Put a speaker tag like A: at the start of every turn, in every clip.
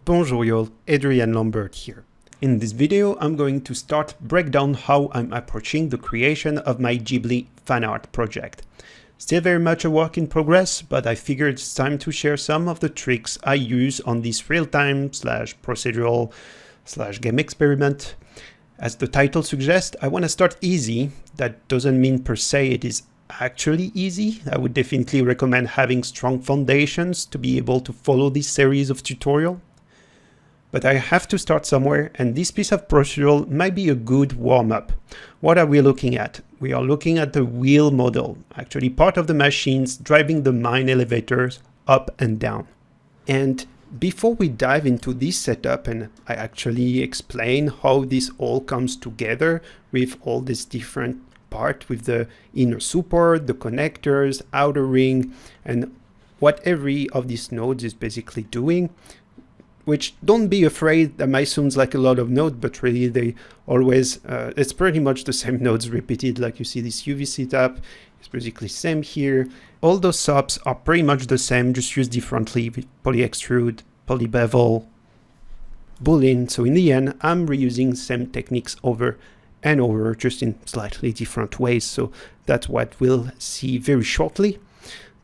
A: Bonjour y'all, Adrian Lambert here. In this video, I'm going to break down how I'm approaching the creation of my Ghibli fan art project. Still very much a work in progress, but I figured it's time to share some of the tricks I use on this real-time / procedural / game experiment. As the title suggests, I want to start easy. That doesn't mean per se it is actually easy. I would definitely recommend having strong foundations to be able to follow this series of tutorials. But I have to start somewhere, and this piece of procedural might be a good warm-up. What are we looking at? We are looking at the wheel model, actually part of the machines driving the mine elevators up and down. And before we dive into this setup, and I actually explain how this all comes together with all these different parts, with the inner support, the connectors, outer ring, and what every of these nodes is basically doing. Which, don't be afraid, that might sound like a lot of nodes, but really they always, it's pretty much the same nodes repeated. Like you see this UV setup, it's basically same here. All those subs are pretty much the same, just used differently with polyextrude, polybevel, boolean. So in the end, I'm reusing same techniques over and over, just in slightly different ways. So that's what we'll see very shortly.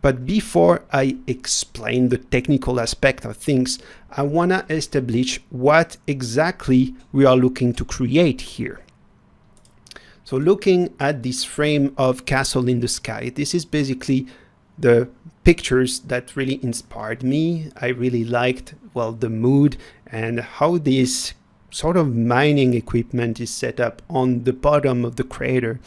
A: But before I explain the technical aspect of things, I want to establish what exactly we are looking to create here. So looking at this frame of Castle in the Sky, this is basically the pictures that really inspired me. I really liked, well, the mood and how this sort of mining equipment is set up on the bottom of the crater.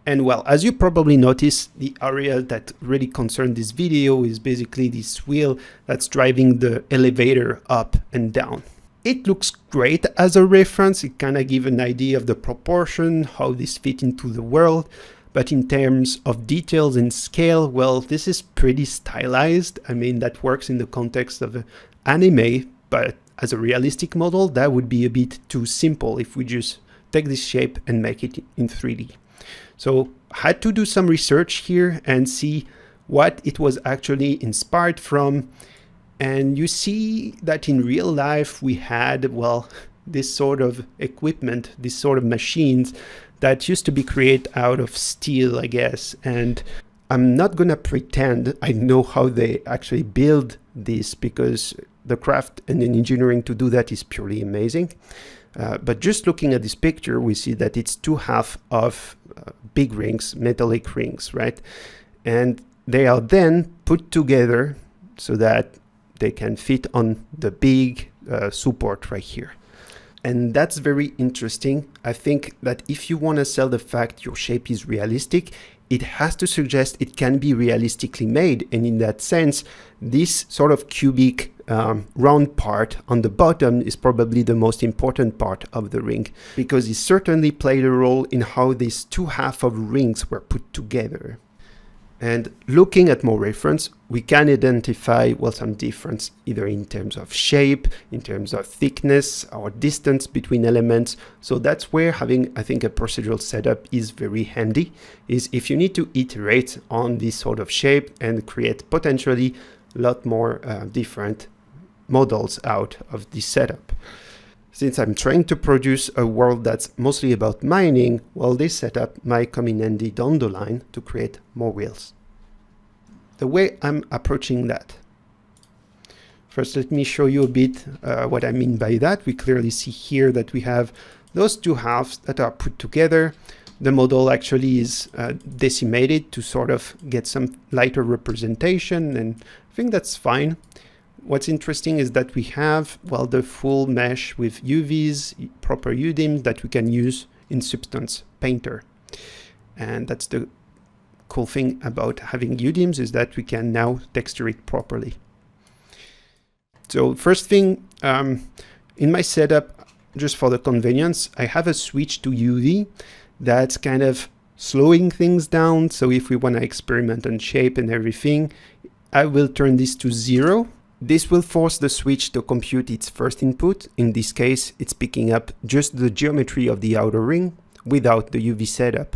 A: And well, as you probably noticed, the area that really concerned this video is basically this wheel that's driving the elevator up and down. It looks great as a reference. It kind of gives an idea of the proportion, how this fit into the world. But in terms of details and scale, well, this is pretty stylized. I mean, that works in the context of anime, but as a realistic model, that would be a bit too simple if we just take this shape and make it in 3D. So I had to do some research here and see what it was actually inspired from. And you see that in real life we had, well, this sort of equipment, this sort of machines that used to be created out of steel, I guess. And I'm not gonna pretend I know how they actually build this, because the craft and the engineering to do that is purely amazing. But just looking at this picture, we see that it's two halves of big rings, metallic rings, right? And they are then put together so that they can fit on the big support right here. And that's very interesting. I think that if you want to sell the fact your shape is realistic, it has to suggest it can be realistically made. And in that sense, this sort of cubic round part on the bottom is probably the most important part of the ring, because it certainly played a role in how these two halves of rings were put together. And looking at more reference, we can identify, well, some difference either in terms of shape, in terms of thickness, or distance between elements. So that's where having, I think, a procedural setup is very handy, is if you need to iterate on this sort of shape and create potentially a lot more different models out of this setup. Since I'm trying to produce a world that's mostly about mining, well, this setup might come in handy down the line to create more wheels. The way I'm approaching that. First, let me show you a bit what I mean by that. We clearly see here that we have those two halves that are put together. The model actually is decimated to sort of get some lighter representation, and I think that's fine. What's interesting is that we have, well, the full mesh with UVs, proper UDIM that we can use in Substance Painter. And that's the cool thing about having UDIMs, is that we can now texture it properly. So first thing, in my setup, just for the convenience, I have a switch to UV that's kind of slowing things down. So if we want to experiment on shape and everything, I will turn this to 0. This will force the switch to compute its first input. In this case, it's picking up just the geometry of the outer ring without the UV setup.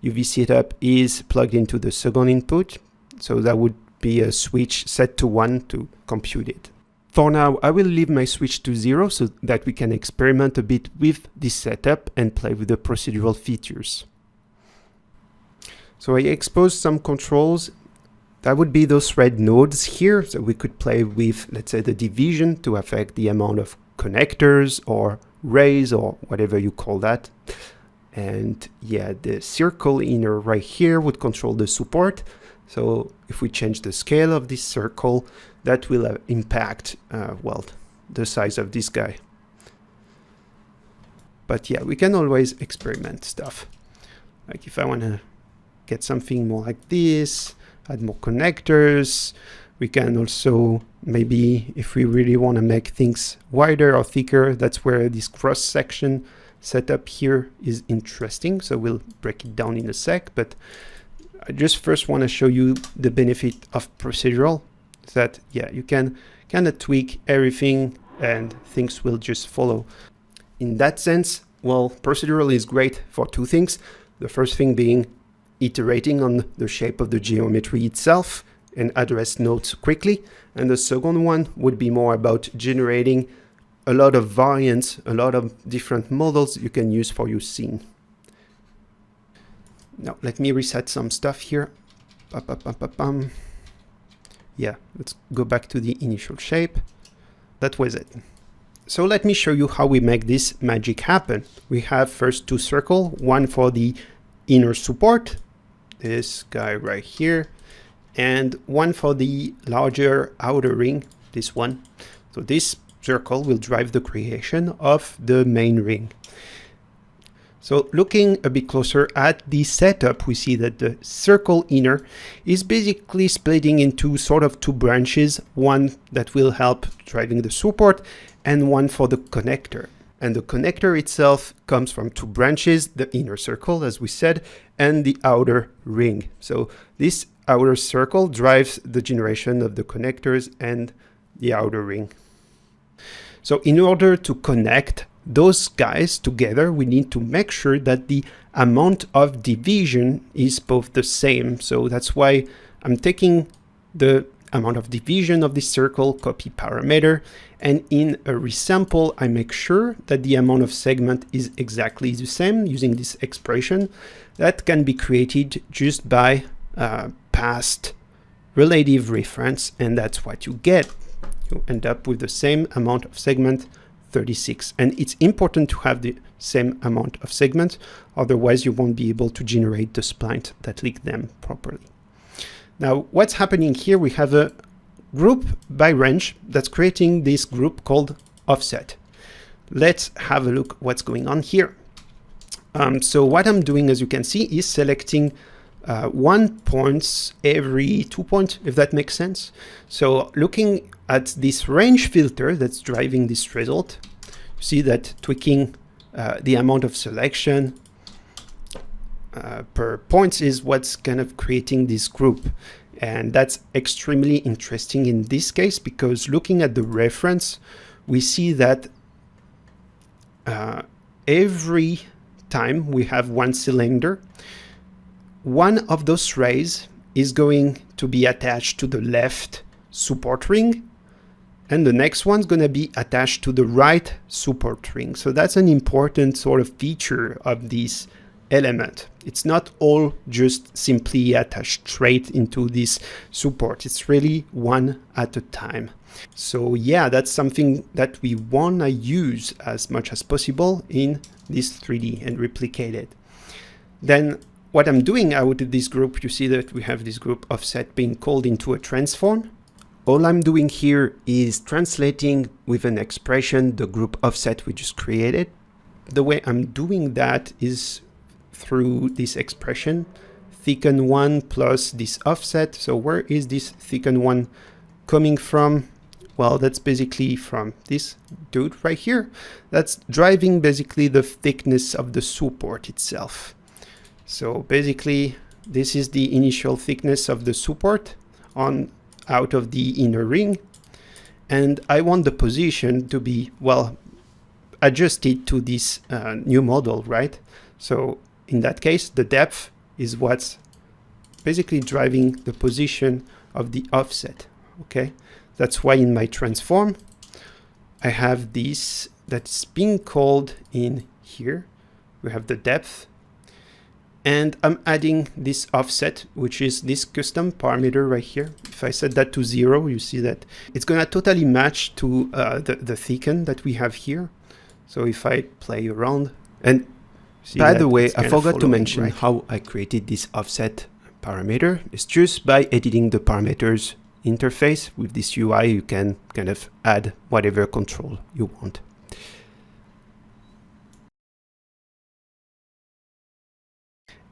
A: UV setup is plugged into the second input, so that would be a switch set to 1 to compute it. For now, I will leave my switch to 0 so that we can experiment a bit with this setup and play with the procedural features. So I exposed some controls. That would be those red nodes here. So we could play with, let's say, the division to affect the amount of connectors or rays or whatever you call that. And yeah, the circle inner right here would control the support. So if we change the scale of this circle, that will impact, well, the size of this guy. But yeah, we can always experiment stuff. Like if I want to get something more like this, add more connectors. We can also, maybe if we really want to make things wider or thicker, that's where this cross section setup here is interesting. So we'll break it down in a sec, but I just first want to show you the benefit of procedural, that yeah, you can kind of tweak everything and things will just follow. In that sense, well, procedural is great for two things. The first thing being iterating on the shape of the geometry itself and address nodes quickly. And the second one would be more about generating a lot of variants, a lot of different models you can use for your scene. Now, let me reset some stuff here. Yeah, let's go back to the initial shape. That was it. So let me show you how we make this magic happen. We have first two circles, one for the inner support, this guy right here, and one for the larger outer ring, this one. So this circle will drive the creation of the main ring. So looking a bit closer at the setup, we see that the circle inner is basically splitting into sort of two branches, one that will help driving the support and one for the connector. And the connector itself comes from two branches, the inner circle, as we said, and the outer ring. So this outer circle drives the generation of the connectors and the outer ring. So in order to connect those guys together, we need to make sure that the amount of division is both the same. So that's why I'm taking the amount of division of this circle, copy parameter, and in a resample, I make sure that the amount of segment is exactly the same using this expression that can be created just by past relative reference, and that's what you get. You end up with the same amount of segment, 36. And it's important to have the same amount of segments, otherwise you won't be able to generate the splines that link them properly. Now, what's happening here, we have a group by range that's creating this group called offset. Let's have a look what's going on here. So what I'm doing, as you can see, is selecting 1 point every 2 points, if that makes sense. So looking at this range filter that's driving this result, you see that tweaking the amount of selection per points is what's kind of creating this group. And that's extremely interesting in this case, because looking at the reference, we see that every time we have one cylinder, one of those rays is going to be attached to the left support ring, and the next one's going to be attached to the right support ring. So that's an important sort of feature of this element. It's not all just simply attached straight into this support. It's really one at a time. So yeah, that's something that we want to use as much as possible in this 3D and replicate it. Then what I'm doing out of this group, you see that we have this group offset being called into a transform. All I'm doing here is translating with an expression the group offset we just created. The way I'm doing that is through this expression, thicken 1 plus this offset. So where is this thicken 1 coming from? well, that's basically from this dude right here. That's driving basically the thickness of the support itself. So basically, this is the initial thickness of the support out of the inner ring. And I want the position to be, well, adjusted to this new model, right? So in that case, the depth is what's basically driving the position of the offset, okay? That's why in my transform, I have this that's being called in here. We have the depth, and I'm adding this offset, which is this custom parameter right here. If I set that to 0, you see that it's gonna totally match to the thicken that we have here. So if I play around, and by the way, I forgot to mention how I created this offset parameter. It's just by editing the parameters interface. With this UI, you can kind of add whatever control you want.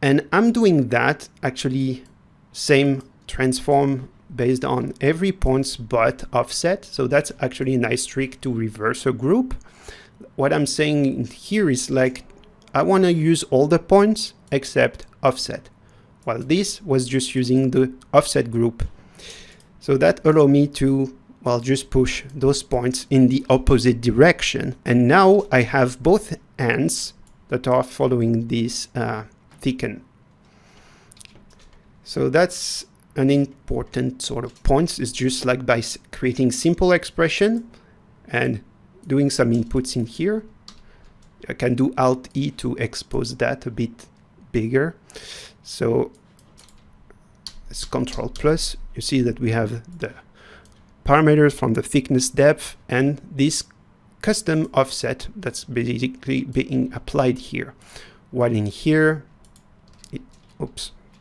A: And I'm doing that actually same transform based on every points but offset. So that's actually a nice trick to reverse a group. What I'm saying here is like, I want to use all the points except offset, while this was just using the offset group. So that allowed me to, well, just push those points in the opposite direction. And now I have both ends that are following this thicken. So that's an important sort of point. It's just like by creating simple expression and doing some inputs in here. I can do Alt E to expose that a bit bigger. So it's Control Plus. You see that we have the parameters from the thickness, depth, and this custom offset that's basically being applied here. While in here,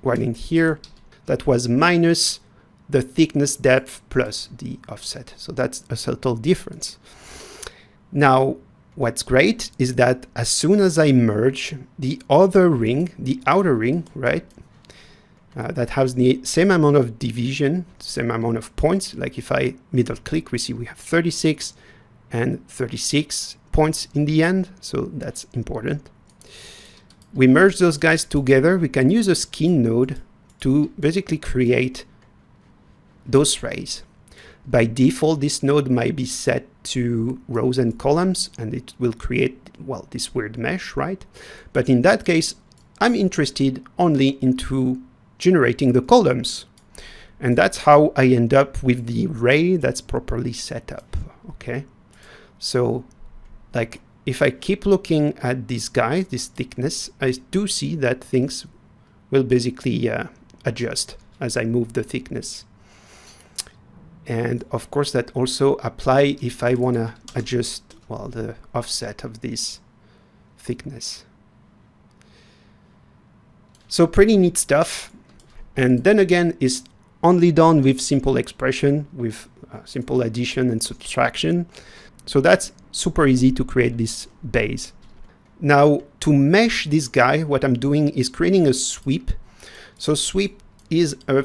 A: while in here, that was minus the thickness, depth plus the offset. So that's a subtle difference. Now, what's great is that as soon as I merge the other ring, the outer ring, right, that has the same amount of division, same amount of points. Like if I middle click, we see we have 36 and 36 points in the end. So that's important. We merge those guys together. We can use a skin node to basically create those rays. By default, this node might be set to rows and columns, and it will create, well, this weird mesh, right? But in that case, I'm interested only into generating the columns. And that's how I end up with the ray that's properly set up, okay? So, like, if I keep looking at this guy, this thickness, I do see that things will basically adjust as I move the thickness. And of course that also apply if I want to adjust, well, the offset of this thickness. So pretty neat stuff. And then again, it's only done with simple expression, with simple addition and subtraction. So that's super easy to create this base. Now to mesh this guy, what I'm doing is creating a sweep. So sweep is a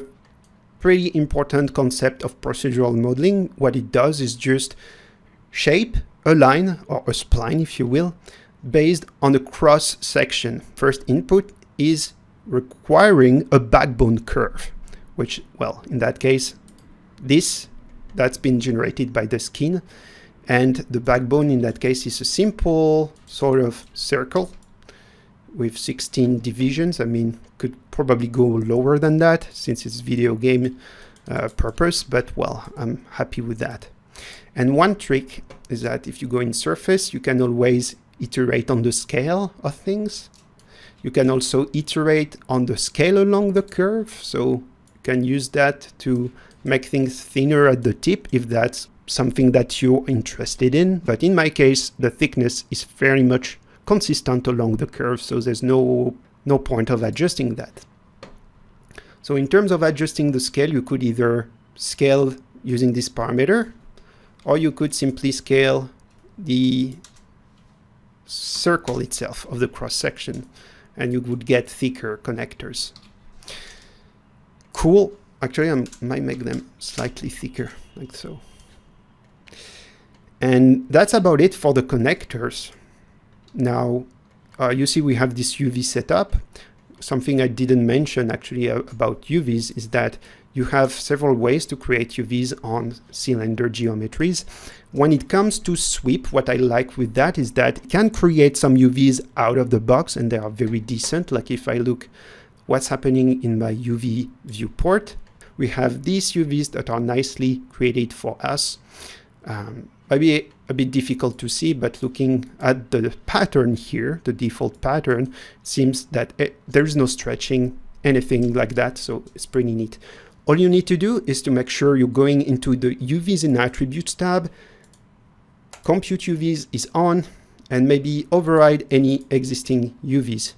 A: pretty important concept of procedural modeling. What it does is just shape a line or a spline, if you will, based on a cross section. First input is requiring a backbone curve, which, well, in that case, that's been generated by the skin. And the backbone in that case is a simple sort of circle with 16 divisions. I mean, could probably go lower than that since it's video game purpose, but well, I'm happy with that. And one trick is that if you go in surface, you can always iterate on the scale of things. You can also iterate on the scale along the curve. So you can use that to make things thinner at the tip if that's something that you're interested in. But in my case, the thickness is very much consistent along the curve, so there's no point of adjusting that. So in terms of adjusting the scale, you could either scale using this parameter, or you could simply scale the circle itself of the cross section, and you would get thicker connectors. Cool. Actually, I might make them slightly thicker, like so. And that's about it for the connectors. Now, you see we have this UV setup. Something I didn't mention actually about UVs is that you have several ways to create UVs on cylinder geometries. When it comes to sweep, what I like with that is that it can create some UVs out of the box, and they are very decent. Like if I look what's happening in my UV viewport, we have these UVs that are nicely created for us. Maybe a bit difficult to see, but looking at the pattern here, the default pattern, it seems that there is no stretching, anything like that, so it's pretty neat. All you need to do is to make sure you're going into the UVs and Attributes tab, Compute UVs is on, and maybe override any existing UVs.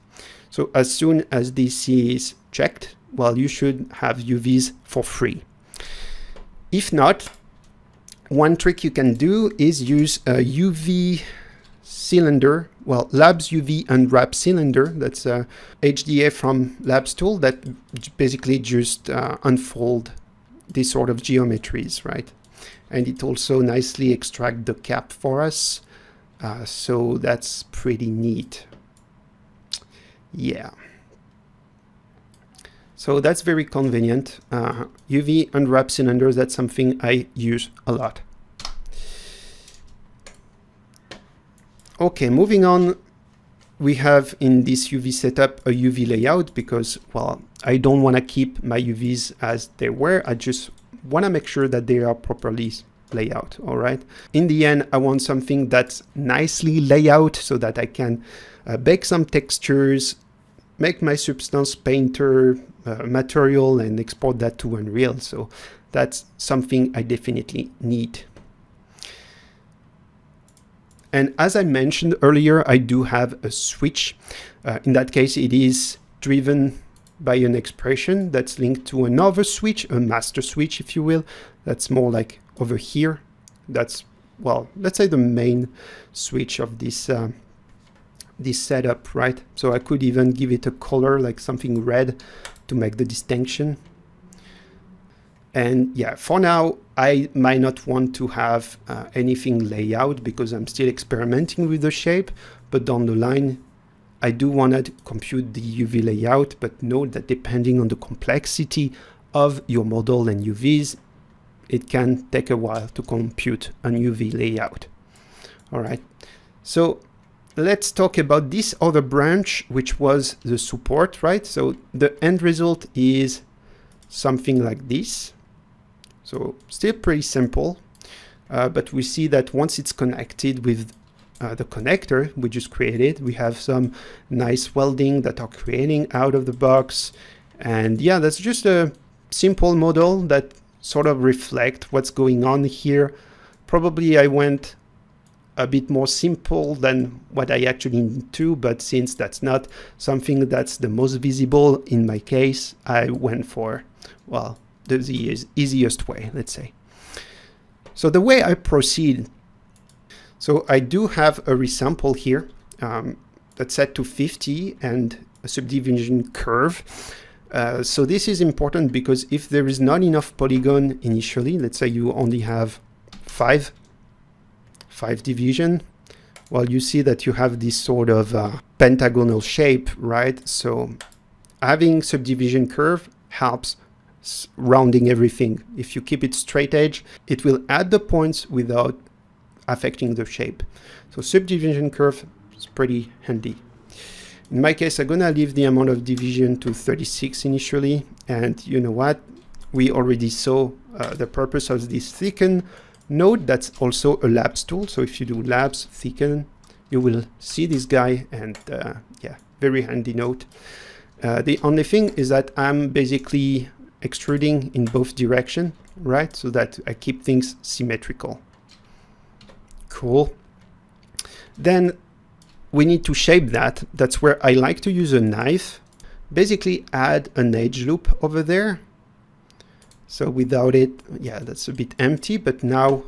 A: So as soon as this is checked, well, you should have UVs for free. If not, one trick you can do is use a UV cylinder, well, Labs UV Unwrap cylinder. That's a HDA from Labs tool that basically just unfold these sort of geometries, right? And it also nicely extracts the cap for us. So that's pretty neat. Yeah. So that's very convenient. UV Unwrap cylinders, that's something I use a lot. Okay, moving on, we have in this UV setup a UV layout because, well, I don't want to keep my UVs as they were. I just want to make sure that they are properly laid out, all right? In the end, I want something that's nicely laid out so that I can bake some textures, make my Substance Painter material and export that to Unreal. So that's something I definitely need. And as I mentioned earlier, I do have a switch. In that case, it is driven by an expression that's linked to another switch, a master switch, if you will. That's more like over here. That's, well, let's say the main switch of this this setup, right? So I could even give it a color, like something red, to make the distinction. And yeah, for now, I might not want to have anything laid out because I'm still experimenting with the shape, but down the line, I do want to compute the UV layout, but note that depending on the complexity of your model and UVs, it can take a while to compute a UV layout. All right, so let's talk about this other branch, which was the support, right? So the end result is something like this. So still pretty simple, but we see that once it's connected with the connector we just created, we have some nice welding that are creating out of the box. And yeah, that's just a simple model that sort of reflect what's going on here. Probably I went a bit more simple than what I actually need to, but since that's not something that's the most visible in my case, I went for, well, the easiest way, let's say. So the way I proceed, so I do have a resample here that's set to 50 and a subdivision curve. So this is important because if there is not enough polygon initially, let's say you only have five division, well, you see that you have this sort of pentagonal shape, right? So having subdivision curve helps rounding everything. If you keep it straight edge, it will add the points without affecting the shape. So subdivision curve is pretty handy. In my case, I'm gonna leave the amount of division to 36 initially, and you know what? We already saw the purpose of this thicken node. That's also a labs tool. So if you do labs thicken, you will see this guy, and yeah, very handy node. The only thing is that I'm basically extruding in both direction, right? So that I keep things symmetrical. Cool. Then we need to shape that. That's where I like to use a knife. Basically add an edge loop over there. So without it, yeah, that's a bit empty. But now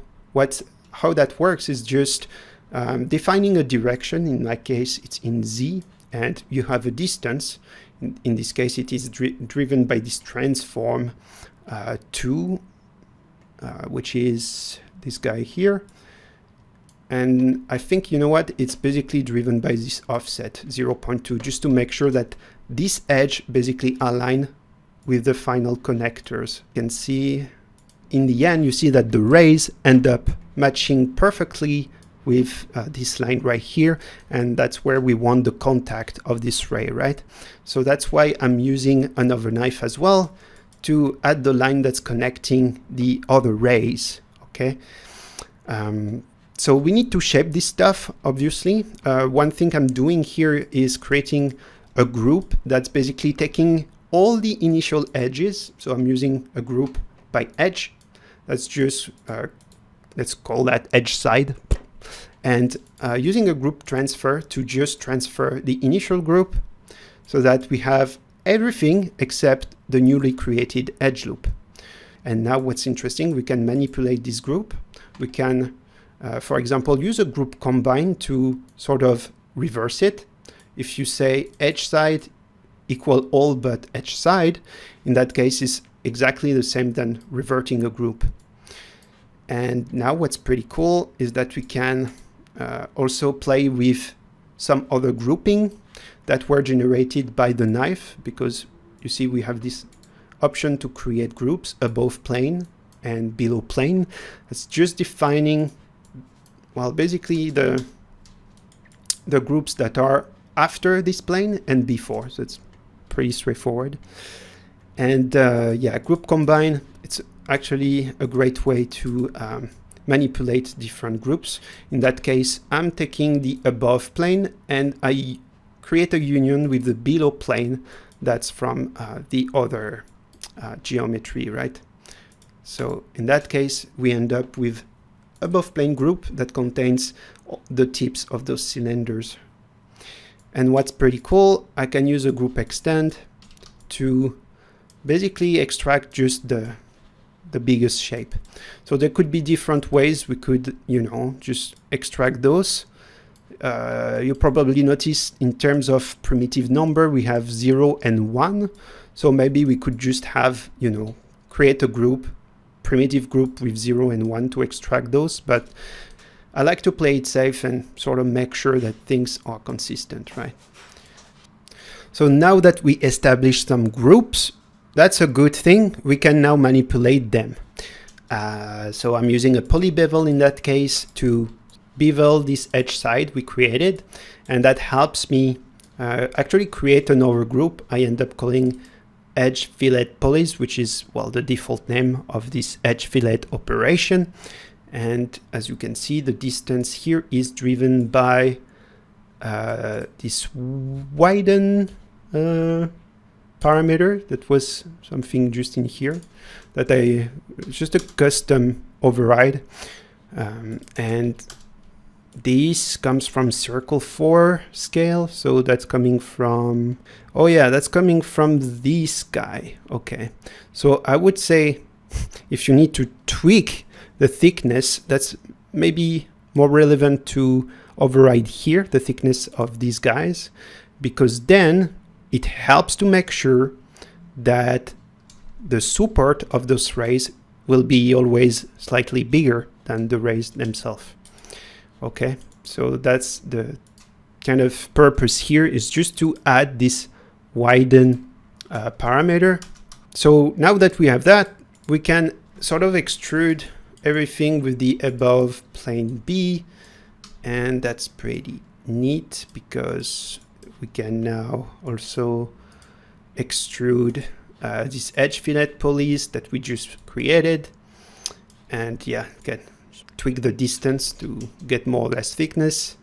A: how that works is just defining a direction. In my case, it's in Z, and you have a distance. In this case, it is driven by this transform 2, which is this guy here. And I think, you know what, it's basically driven by this offset 0.2, just to make sure that this edge basically align with the final connectors. You can see in the end, you see that the rays end up matching perfectly with this line right here, and that's where we want the contact of this ray, right? So that's why I'm using another knife as well to add the line that's connecting the other rays, okay? So we need to shape this stuff, obviously. One thing I'm doing here is creating a group that's basically taking all the initial edges. So I'm using a group by edge. That's just, let's call that edge side. And using a group transfer to just transfer the initial group so that we have everything except the newly created edge loop. And now what's interesting, we can manipulate this group. We can, for example, use a group combine to sort of reverse it. If you say edge side equal all but edge side, in that case is exactly the same than reverting a group. And now what's pretty cool is that we can also play with some other grouping that were generated by the knife, because you see we have this option to create groups above plane and below plane. It's just defining, well, basically the groups that are after this plane and before. So it's pretty straightforward. And yeah, group combine, it's actually a great way to manipulate different groups. In that case, I'm taking the above plane and I create a union with the below plane that's from the other geometry, right? So in that case, we end up with above plane group that contains the tips of those cylinders. And what's pretty cool, I can use a group extend to basically extract just the biggest shape. So there could be different ways we could, you know, just extract those. You probably notice in terms of primitive number, we have 0 and 1. So maybe we could just have, you know, create a group, primitive group with 0 and 1 to extract those. But I like to play it safe and sort of make sure that things are consistent, right? So now that we established some groups, that's a good thing. We can now manipulate them. So I'm using a poly bevel in that case to bevel this edge side we created. And that helps me actually create another group. I end up calling edge fillet polys, which is, well, the default name of this edge fillet operation. And as you can see, the distance here is driven by this widen parameter that was something just in here that just a custom override. And this comes from circle 4 scale. So that's coming from, oh yeah, that's coming from this guy. Okay. So I would say if you need to tweak the thickness, that's maybe more relevant to override here, the thickness of these guys, because then it helps to make sure that the support of those rays will be always slightly bigger than the rays themselves. Okay, so that's the kind of purpose here, is just to add this widen parameter. So now that we have that, we can sort of extrude everything with the above plane B, and that's pretty neat because we can now also extrude these edge fillet polys that we just created, and yeah, can tweak the distance to get more or less thickness.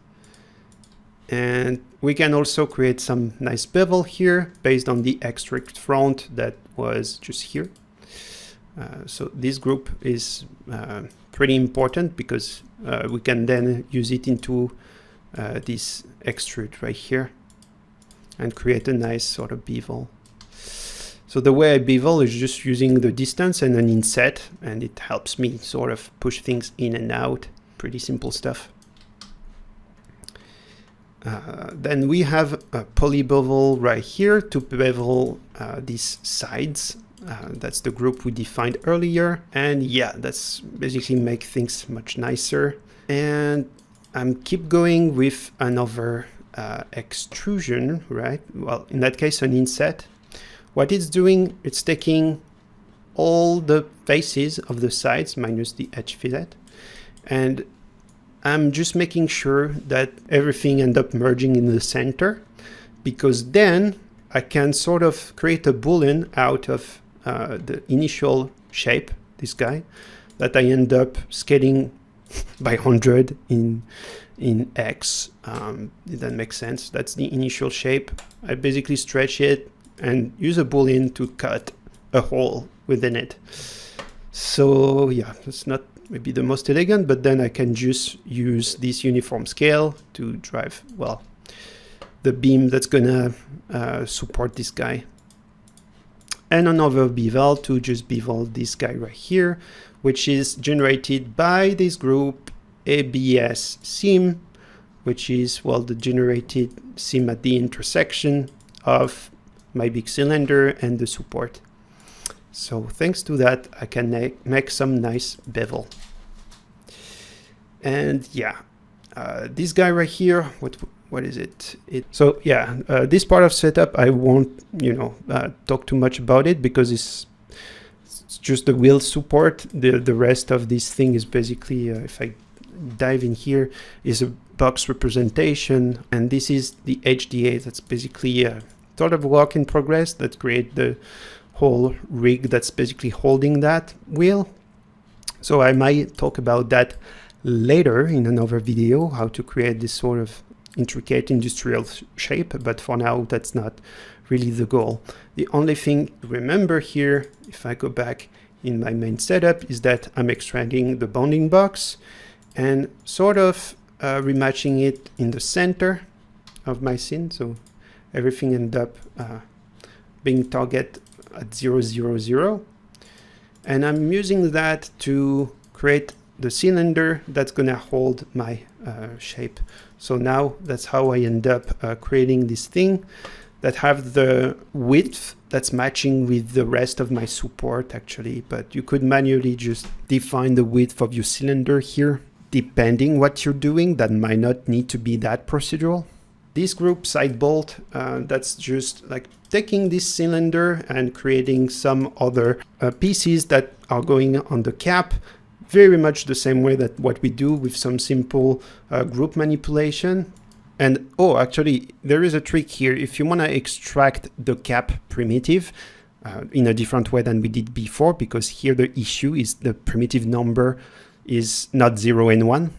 A: And we can also create some nice bevel here based on the extrude front that was just here. So this group is pretty important because we can then use it into this extrude right here and create a nice sort of bevel. So the way I bevel is just using the distance and an inset, and it helps me sort of push things in and out. Pretty simple stuff. Then we have a poly bevel right here to bevel these sides. That's the group we defined earlier. And yeah, that's basically make things much nicer. And I'm keep going with another extrusion, right? Well, in that case, an inset. What it's doing, it's taking all the faces of the sides minus the edge fillet, and I'm just making sure that everything ends up merging in the center, because then I can sort of create a boolean out of the initial shape, this guy, that I end up scaling by 100 in X. If that makes sense. That's the initial shape. I basically stretch it and use a boolean to cut a hole within it. So yeah, that's not maybe the most elegant, but then I can just use this uniform scale to drive, well, the beam that's gonna support this guy. And another bevel to just bevel this guy right here, which is generated by this group ABS seam, which is, well, the generated seam at the intersection of my big cylinder and the support. So thanks to that, I can make some nice bevel. And yeah, this guy right here, what is it? So yeah, this part of setup, I won't, talk too much about it, because it's just the wheel support. The rest of this thing is basically, if I dive in here, is a box representation, and this is the HDA. That's basically a sort of work in progress that create the whole rig that's basically holding that wheel. So I might talk about that later in another video, how to create this sort of intricate industrial shape, but for now that's not really the goal. The only thing to remember here, if I go back in my main setup, is that I'm extracting the bounding box and sort of rematching it in the center of my scene, so everything end up being target at 0, 0, 0, and I'm using that to create the cylinder that's gonna hold my shape. So now that's how I end up creating this thing that have the width that's matching with the rest of my support, actually. But you could manually just define the width of your cylinder here, depending what you're doing. That might not need to be that procedural. This group side bolt, that's just like taking this cylinder and creating some other pieces that are going on the cap, very much the same way that what we do with some simple group manipulation. And oh, actually, there is a trick here. If you want to extract the cap primitive in a different way than we did before, because here the issue is the primitive number is not 0 and 1.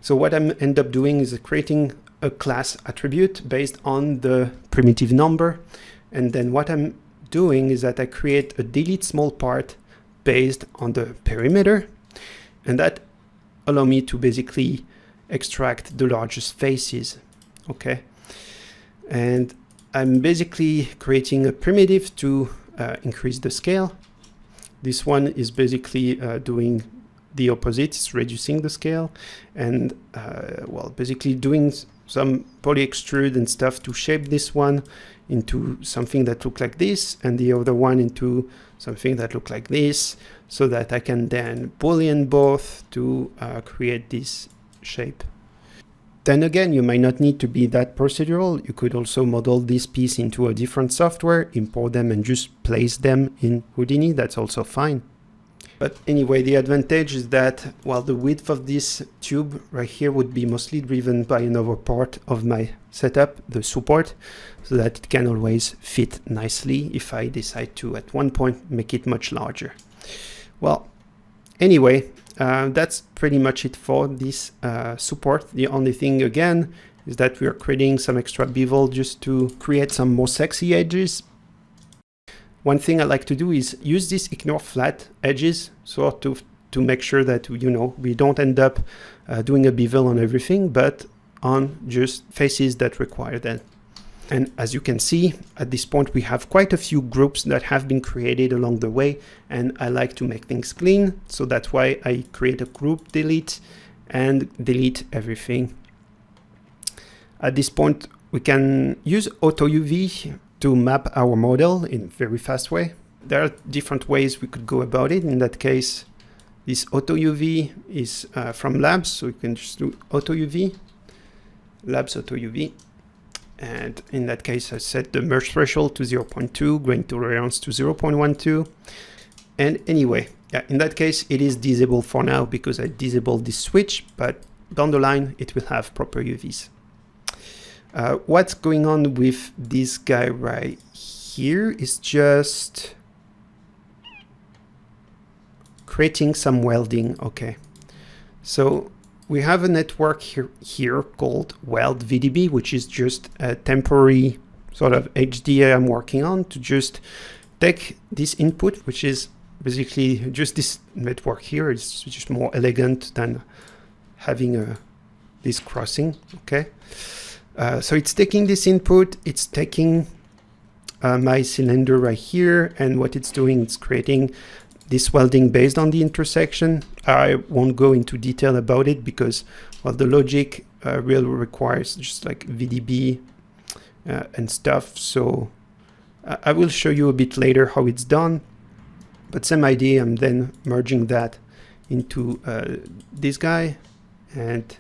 A: So what I end up doing is creating a class attribute based on the primitive number. And then what I'm doing is that I create a delete small part based on the perimeter. And that allows me to basically extract the largest faces, okay? And I'm basically creating a primitive to increase the scale. This one is basically doing the opposite, it's reducing the scale, and well, basically doing some poly extrude and stuff to shape this one into something that look like this, and the other one into something that look like this, so that I can then boolean both to create this shape. Then again, you might not need to be that procedural. You could also model this piece into a different software, import them and just place them in Houdini. That's also fine. But anyway, the advantage is that, well, the width of this tube right here would be mostly driven by another part of my setup, the support, so that it can always fit nicely if I decide to at one point make it much larger. Well, anyway, that's pretty much it for this support. The only thing again is that we are creating some extra bevel just to create some more sexy edges. One thing I like to do is use these ignore flat edges, sort of to make sure that, you know, we don't end up doing a bevel on everything, but on just faces that require that. And as you can see, at this point, we have quite a few groups that have been created along the way, and I like to make things clean. So that's why I create a group delete and delete everything. At this point, we can use auto UV to map our model in a very fast way. There are different ways we could go about it. In that case, This auto UV is from labs, so you can just do auto UV, labs auto UV. And in that case, I set the merge threshold to 0.2, grain tolerance to 0.12. And anyway, yeah, in that case, it is disabled for now because I disabled this switch, but down the line, it will have proper UVs. What's going on with this guy right here is just creating some welding. Okay, so we have a network here called weldingB, which is just a temporary sort of HDA I'm working on to just take this input, which is basically just this network here. It's just more elegant than having this crossing. Okay, so it's taking this input, it's taking my cylinder right here, and what it's doing, it's creating this welding based on the intersection. I won't go into detail about it because, well, the logic really requires just like VDB and stuff. So I will show you a bit later how it's done. But same idea, I'm then merging that into this guy and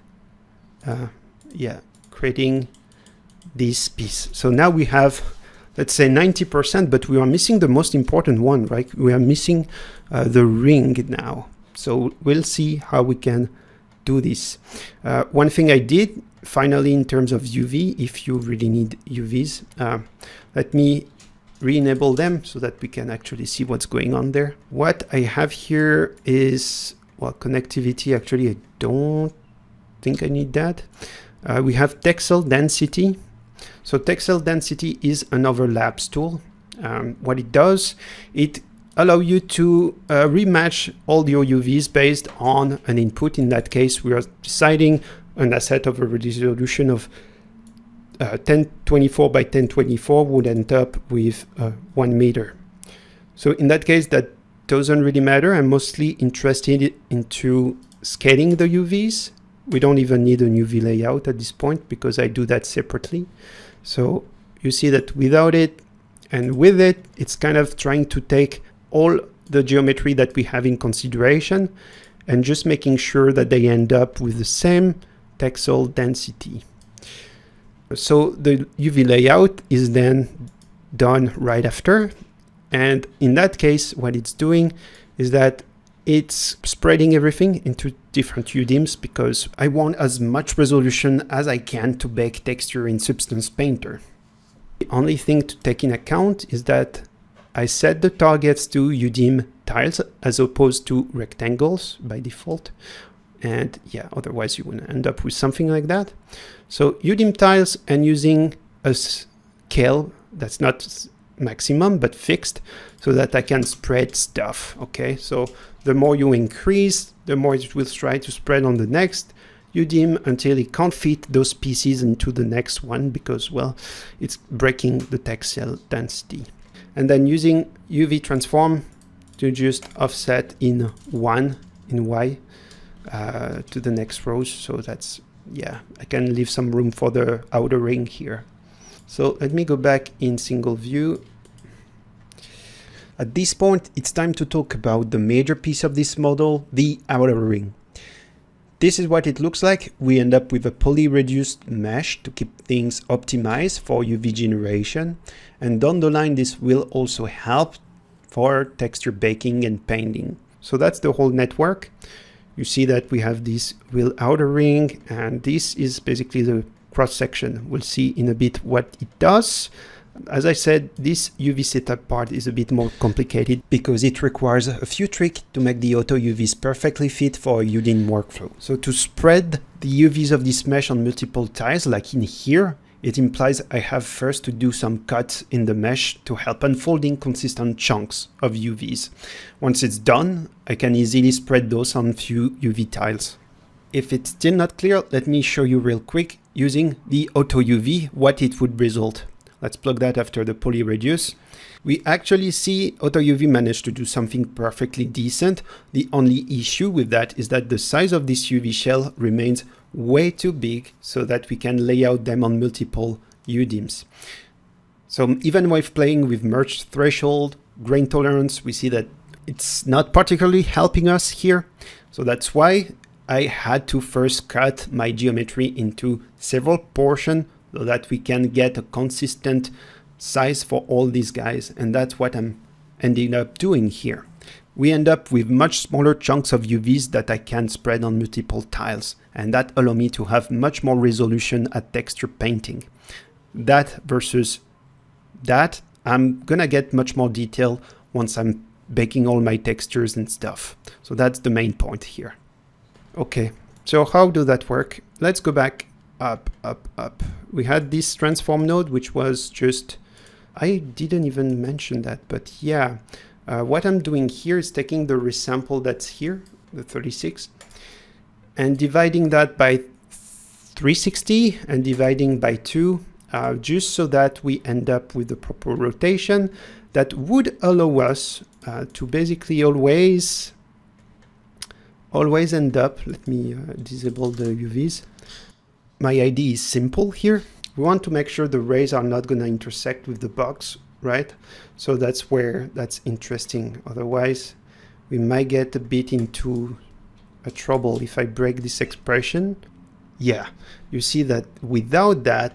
A: yeah, creating this piece. So now we have, let's say 90%, but we are missing the most important one, right? We are missing the ring now. So we'll see how we can do this. One thing I did finally in terms of UV, if you really need UVs, let me re-enable them so that we can actually see what's going on there. What I have here is, well, connectivity. Actually, I don't think I need that. We have texel density. So texel density is an overlaps tool. What it does, it allows you to rematch all your UVs based on an input. In that case, we are deciding an asset of a resolution of 1024 by 1024 would end up with 1 meter. So in that case, that doesn't really matter. I'm mostly interested into scaling the UVs. We don't even need a UV layout at this point because I do that separately. So you see that without it and with it, it's kind of trying to take all the geometry that we have in consideration and just making sure that they end up with the same texel density. So the UV layout is then done right after. And in that case, what it's doing is that it's spreading everything into different UDIMs because I want as much resolution as I can to bake texture in Substance Painter. The only thing to take in account is that I set the targets to UDIM tiles as opposed to rectangles by default. And yeah, otherwise you would end up with something like that. So UDIM tiles and using a scale that's not maximum but fixed so that I can spread stuff. Okay, so the more you increase, the more it will try to spread on the next UDIM until it can't fit those pieces into the next one because, well, it's breaking the texel density. And then using UV transform to just offset in Y to the next rows. So that's, yeah, I can leave some room for the outer ring here. So let me go back in single view. At this point, it's time to talk about the major piece of this model, the outer ring. This is what it looks like. We end up with a poly-reduced mesh to keep things optimized for UV generation. And down the line, this will also help for texture baking and painting. So that's the whole network. You see that we have this real outer ring, and this is basically the cross section. We'll see in a bit what it does. As I said, this UV setup part is a bit more complicated because it requires a few tricks to make the auto UVs perfectly fit for a UDIM workflow. So to spread the UVs of this mesh on multiple tiles, like in here, it implies I have first to do some cuts in the mesh to help unfolding consistent chunks of UVs. Once it's done, I can easily spread those on few UV tiles. If it's still not clear, let me show you real quick using the auto UV what it would result. Let's plug that after the poly reduce. We actually see auto UV managed to do something perfectly decent. The only issue with that is that the size of this UV shell remains way too big so that we can lay out them on multiple UDIMs. So even while playing with merge threshold, grain tolerance, we see that it's not particularly helping us here. So that's why I had to first cut my geometry into several portions so that we can get a consistent size for all these guys. And that's what I'm ending up doing here. We end up with much smaller chunks of UVs that I can spread on multiple tiles. And that allows me to have much more resolution at texture painting. That versus that, I'm gonna get much more detail once I'm baking all my textures and stuff. So that's the main point here. Okay, so how does that work? Let's go back up. We had this transform node, which was just, I didn't even mention that, but yeah. What I'm doing here is taking the resample that's here, the 36, and dividing that by 360 and dividing by 2, just so that we end up with the proper rotation that would allow us to basically always end up, let me disable the UVs. My idea is simple here. We want to make sure the rays are not going to intersect with the box, right? So that's where that's interesting. Otherwise, we might get a bit into a trouble if I break this expression. Yeah, you see that without that,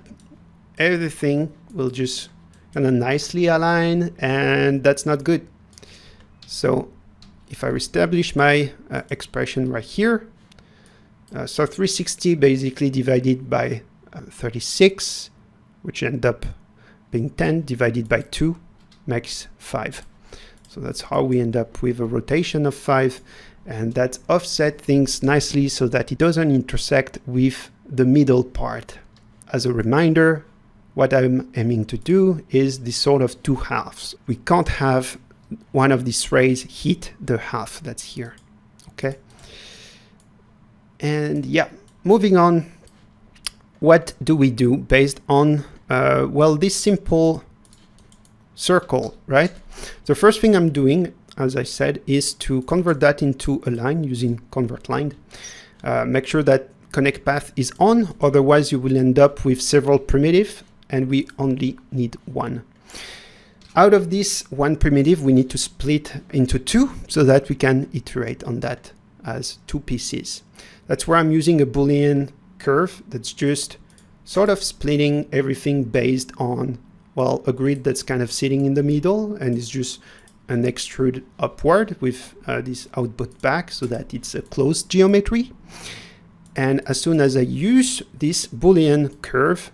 A: everything will just kind of nicely align, and that's not good. So if I reestablish my expression right here, so 360 basically divided by 36, which end up being 10 divided by 2 makes 5. So that's how we end up with a rotation of 5, and that offset things nicely so that it doesn't intersect with the middle part. As a reminder, what I'm aiming to do is this sort of two halves. We can't have one of these rays hit the half that's here, okay? And yeah, moving on, what do we do based on well, this simple circle, right? The first thing I'm doing, as I said, is to convert that into a line using convert line. Make sure that connect path is on, otherwise you will end up with several primitives, and we only need one. Out of this one primitive, we need to split into two so that we can iterate on that as two pieces. That's where I'm using a Boolean curve that's just sort of splitting everything based on, well, a grid that's kind of sitting in the middle and is just an extrude upward with this output back so that it's a closed geometry. And as soon as I use this Boolean curve,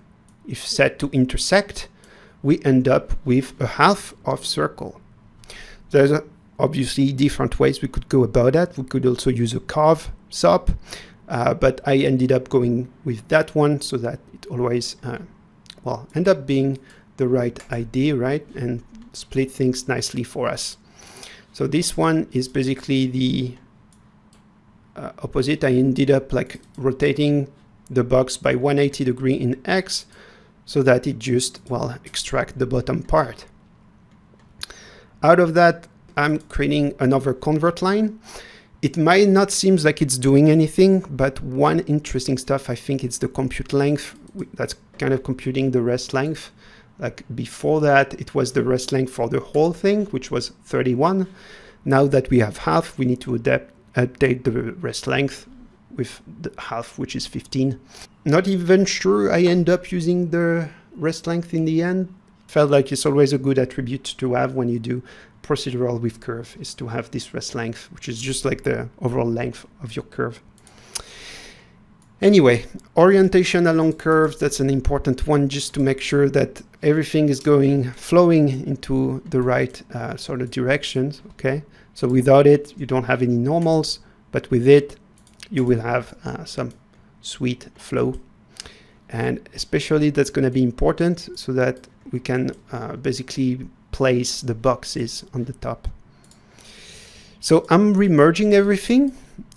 A: if set to intersect, we end up with a half of circle. There's obviously different ways we could go about that. We could also use a carve SOP, but I ended up going with that one so that it always, well, end up being the right idea, right? And split things nicely for us. So this one is basically the opposite. I ended up like rotating the box by 180 degrees in X so that it just, well, extract the bottom part. Out of that, I'm creating another convert line. It might not seem like it's doing anything, but one interesting stuff, I think it's the compute length. That's kind of computing the rest length. Like before that, it was the rest length for the whole thing, which was 31. Now that we have half, we need to update the rest length with the half, which is 15. Not even sure I end up using the rest length in the end. Felt like it's always a good attribute to have when you do procedural with curve, is to have this rest length, which is just like the overall length of your curve. Anyway, orientation along curves, that's an important one, just to make sure that everything is flowing into the right sort of directions, okay? So without it, you don't have any normals, but with it, you will have some sweet flow. And especially that's going to be important so that we can basically place the boxes on the top. So I'm remerging everything.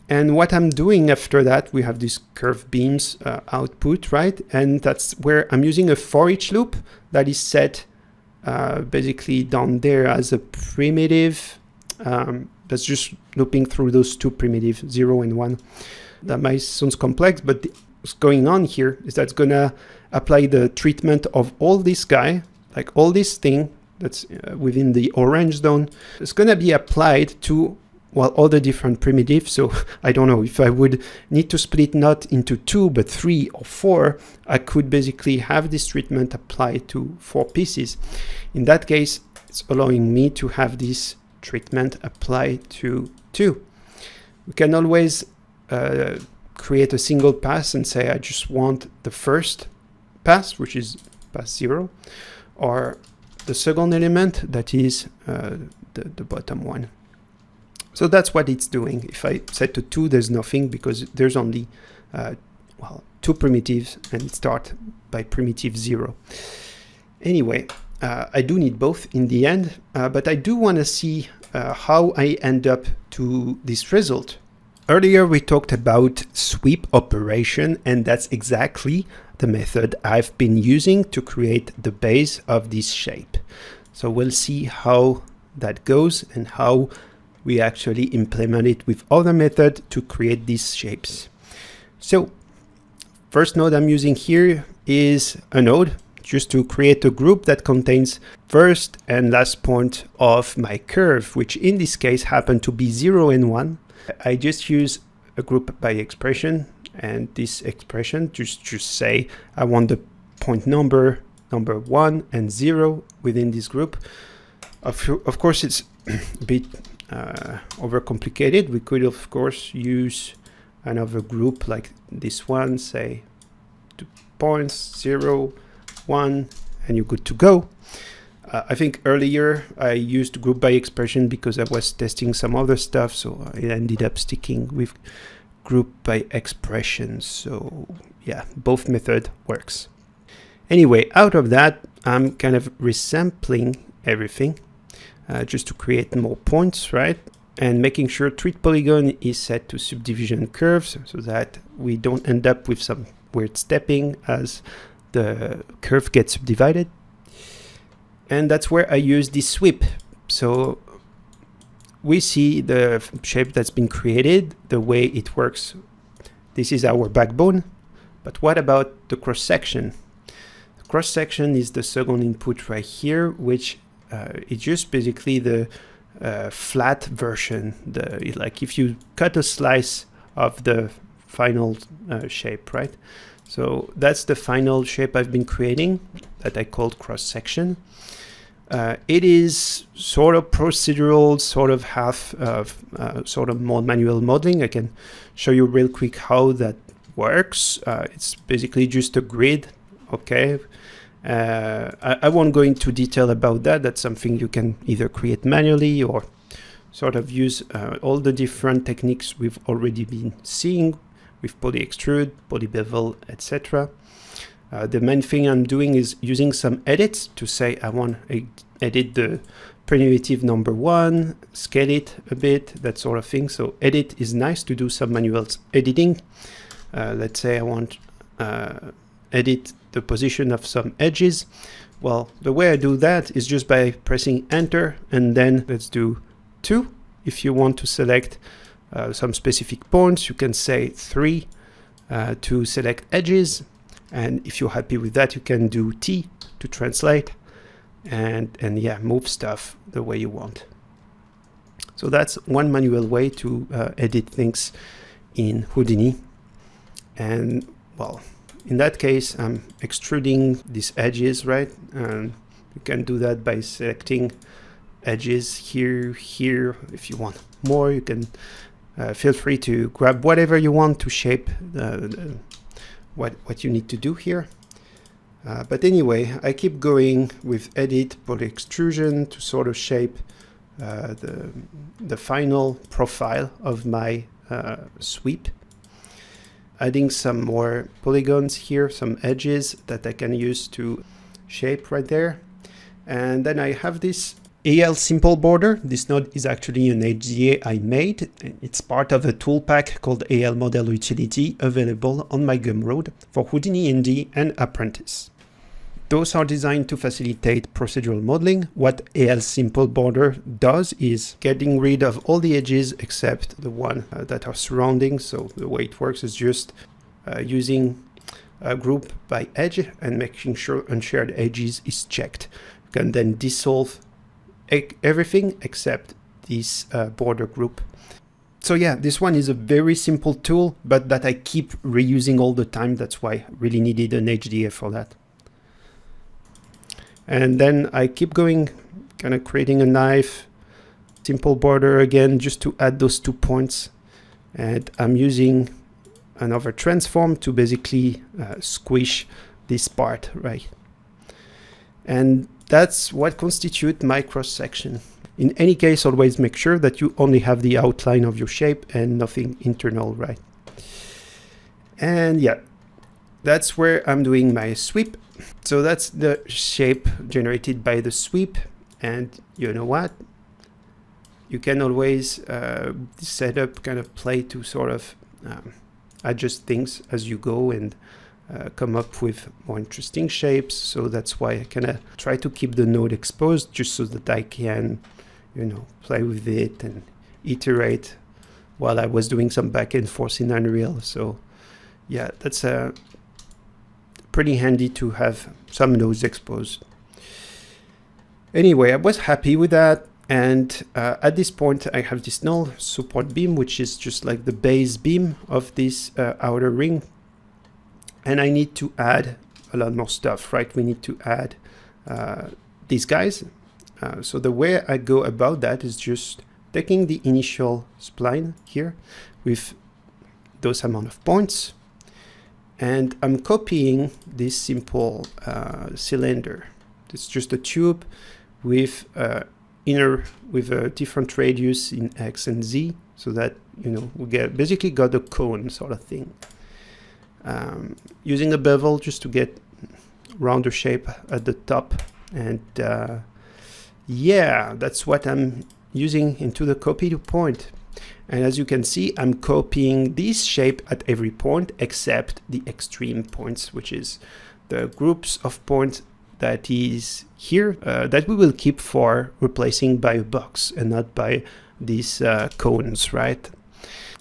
A: And what I'm doing after that, we have this curve beams output, right? And that's where I'm using a for each loop that is set basically down there as a primitive. That's just looping through those two primitives, 0 and 1. That might sound complex, but what's going on here is that's going to apply the treatment of all this guy, like all this thing that's within the orange zone. It's going to be applied to well, all the different primitives. So I don't know if I would need to split not into 2 but 3 or 4, I could basically have this treatment applied to 4 pieces. In that case, it's allowing me to have this treatment applied to 2. We can always create a single pass and say I just want the first pass, which is pass 0, or the second element, that is the bottom one. So that's what it's doing. If I set to 2, there's nothing because there's only well, 2 primitives, and it starts by primitive 0. Anyway, I do need both in the end, but I do want to see how I end up to this result. Earlier we talked about sweep operation, and that's exactly the method I've been using to create the base of this shape. So we'll see how that goes and how we actually implement it with other methods to create these shapes. So first node I'm using here is a node just to create a group that contains first and last point of my curve, which in this case happen to be 0 and 1. I just use a group by expression, and this expression just say I want the point number 1 and 0 within this group. Of course, it's a bit overcomplicated. We could of course use another group like this one, say 2 points, 0, 1, and you're good to go. I think earlier I used group by expression because I was testing some other stuff, so I ended up sticking with group by expression. So yeah, both method works. Anyway, out of that, I'm kind of resampling everything just to create more points, right? And making sure treat polygon is set to subdivision curves so that we don't end up with some weird stepping as the curve gets subdivided. And that's where I use this sweep. So we see the shape that's been created, the way it works. This is our backbone. But what about the cross section? The cross section is the second input right here, which is just basically the flat version. Like if you cut a slice of the final shape, right? So that's the final shape I've been creating that I called cross section. It is sort of procedural, sort of half sort of more manual modeling. I can show you real quick how that works. It's basically just a grid, okay? I won't go into detail about that. That's something you can either create manually or sort of use all the different techniques we've already been seeing with poly extrude, poly bevel, etc. The main thing I'm doing is using some edits to say I want to edit the primitive number 1, scale it a bit, that sort of thing. So edit is nice to do some manual editing. Let's say I want edit the position of some edges. Well, the way I do that is just by pressing enter, and then let's do 2. If you want to select some specific points, you can say 3 to select edges. And if you're happy with that, you can do T to translate and yeah, move stuff the way you want. So that's one manual way to edit things in Houdini. And well, in that case, I'm extruding these edges, right? And you can do that by selecting edges here, here. If you want more, you can feel free to grab whatever you want to shape what you need to do here. But anyway, I keep going with edit, poly extrusion to sort of shape the final profile of my sweep. Adding some more polygons here, some edges that I can use to shape right there. And then I have this AL simple border. This node is actually an HDA I made. It's part of a tool pack called AL Model Utility available on my Gumroad for Houdini ND and Apprentice. Those are designed to facilitate procedural modeling. What AL simple border does is getting rid of all the edges except the one that are surrounding. So the way it works is just using a group by edge and making sure unshared edges is checked. You can then dissolve everything except this border group. So yeah, this one is a very simple tool, but that I keep reusing all the time. That's why I really needed an HDF for that. And then I keep going, kind of creating a knife, simple border again, just to add those 2 points. And I'm using another transform to basically squish this part, right? And that's what constitutes my cross section. In any case, always make sure that you only have the outline of your shape and nothing internal, right? And yeah, that's where I'm doing my sweep. So that's the shape generated by the sweep. And you know what? You can always set up kind of play to sort of adjust things as you go and come up with more interesting shapes. So that's why I kind of try to keep the node exposed just so that I can, you know, play with it and iterate while I was doing some back and forth in Unreal. So yeah, that's pretty handy to have some nodes exposed. Anyway, I was happy with that. And at this point, I have this null support beam, which is just like the base beam of this outer ring. And I need to add a lot more stuff, right? We need to add these guys. So the way I go about that is just taking the initial spline here with those amount of points. And I'm copying this simple cylinder. It's just a tube with with a different radius in X and Z, so that, you know, we basically got a cone sort of thing. Using a bevel just to get rounder shape at the top. And yeah, that's what I'm using into the copy to point. And as you can see, I'm copying this shape at every point except the extreme points, which is the groups of points that is here, that we will keep for replacing by a box and not by these cones, right?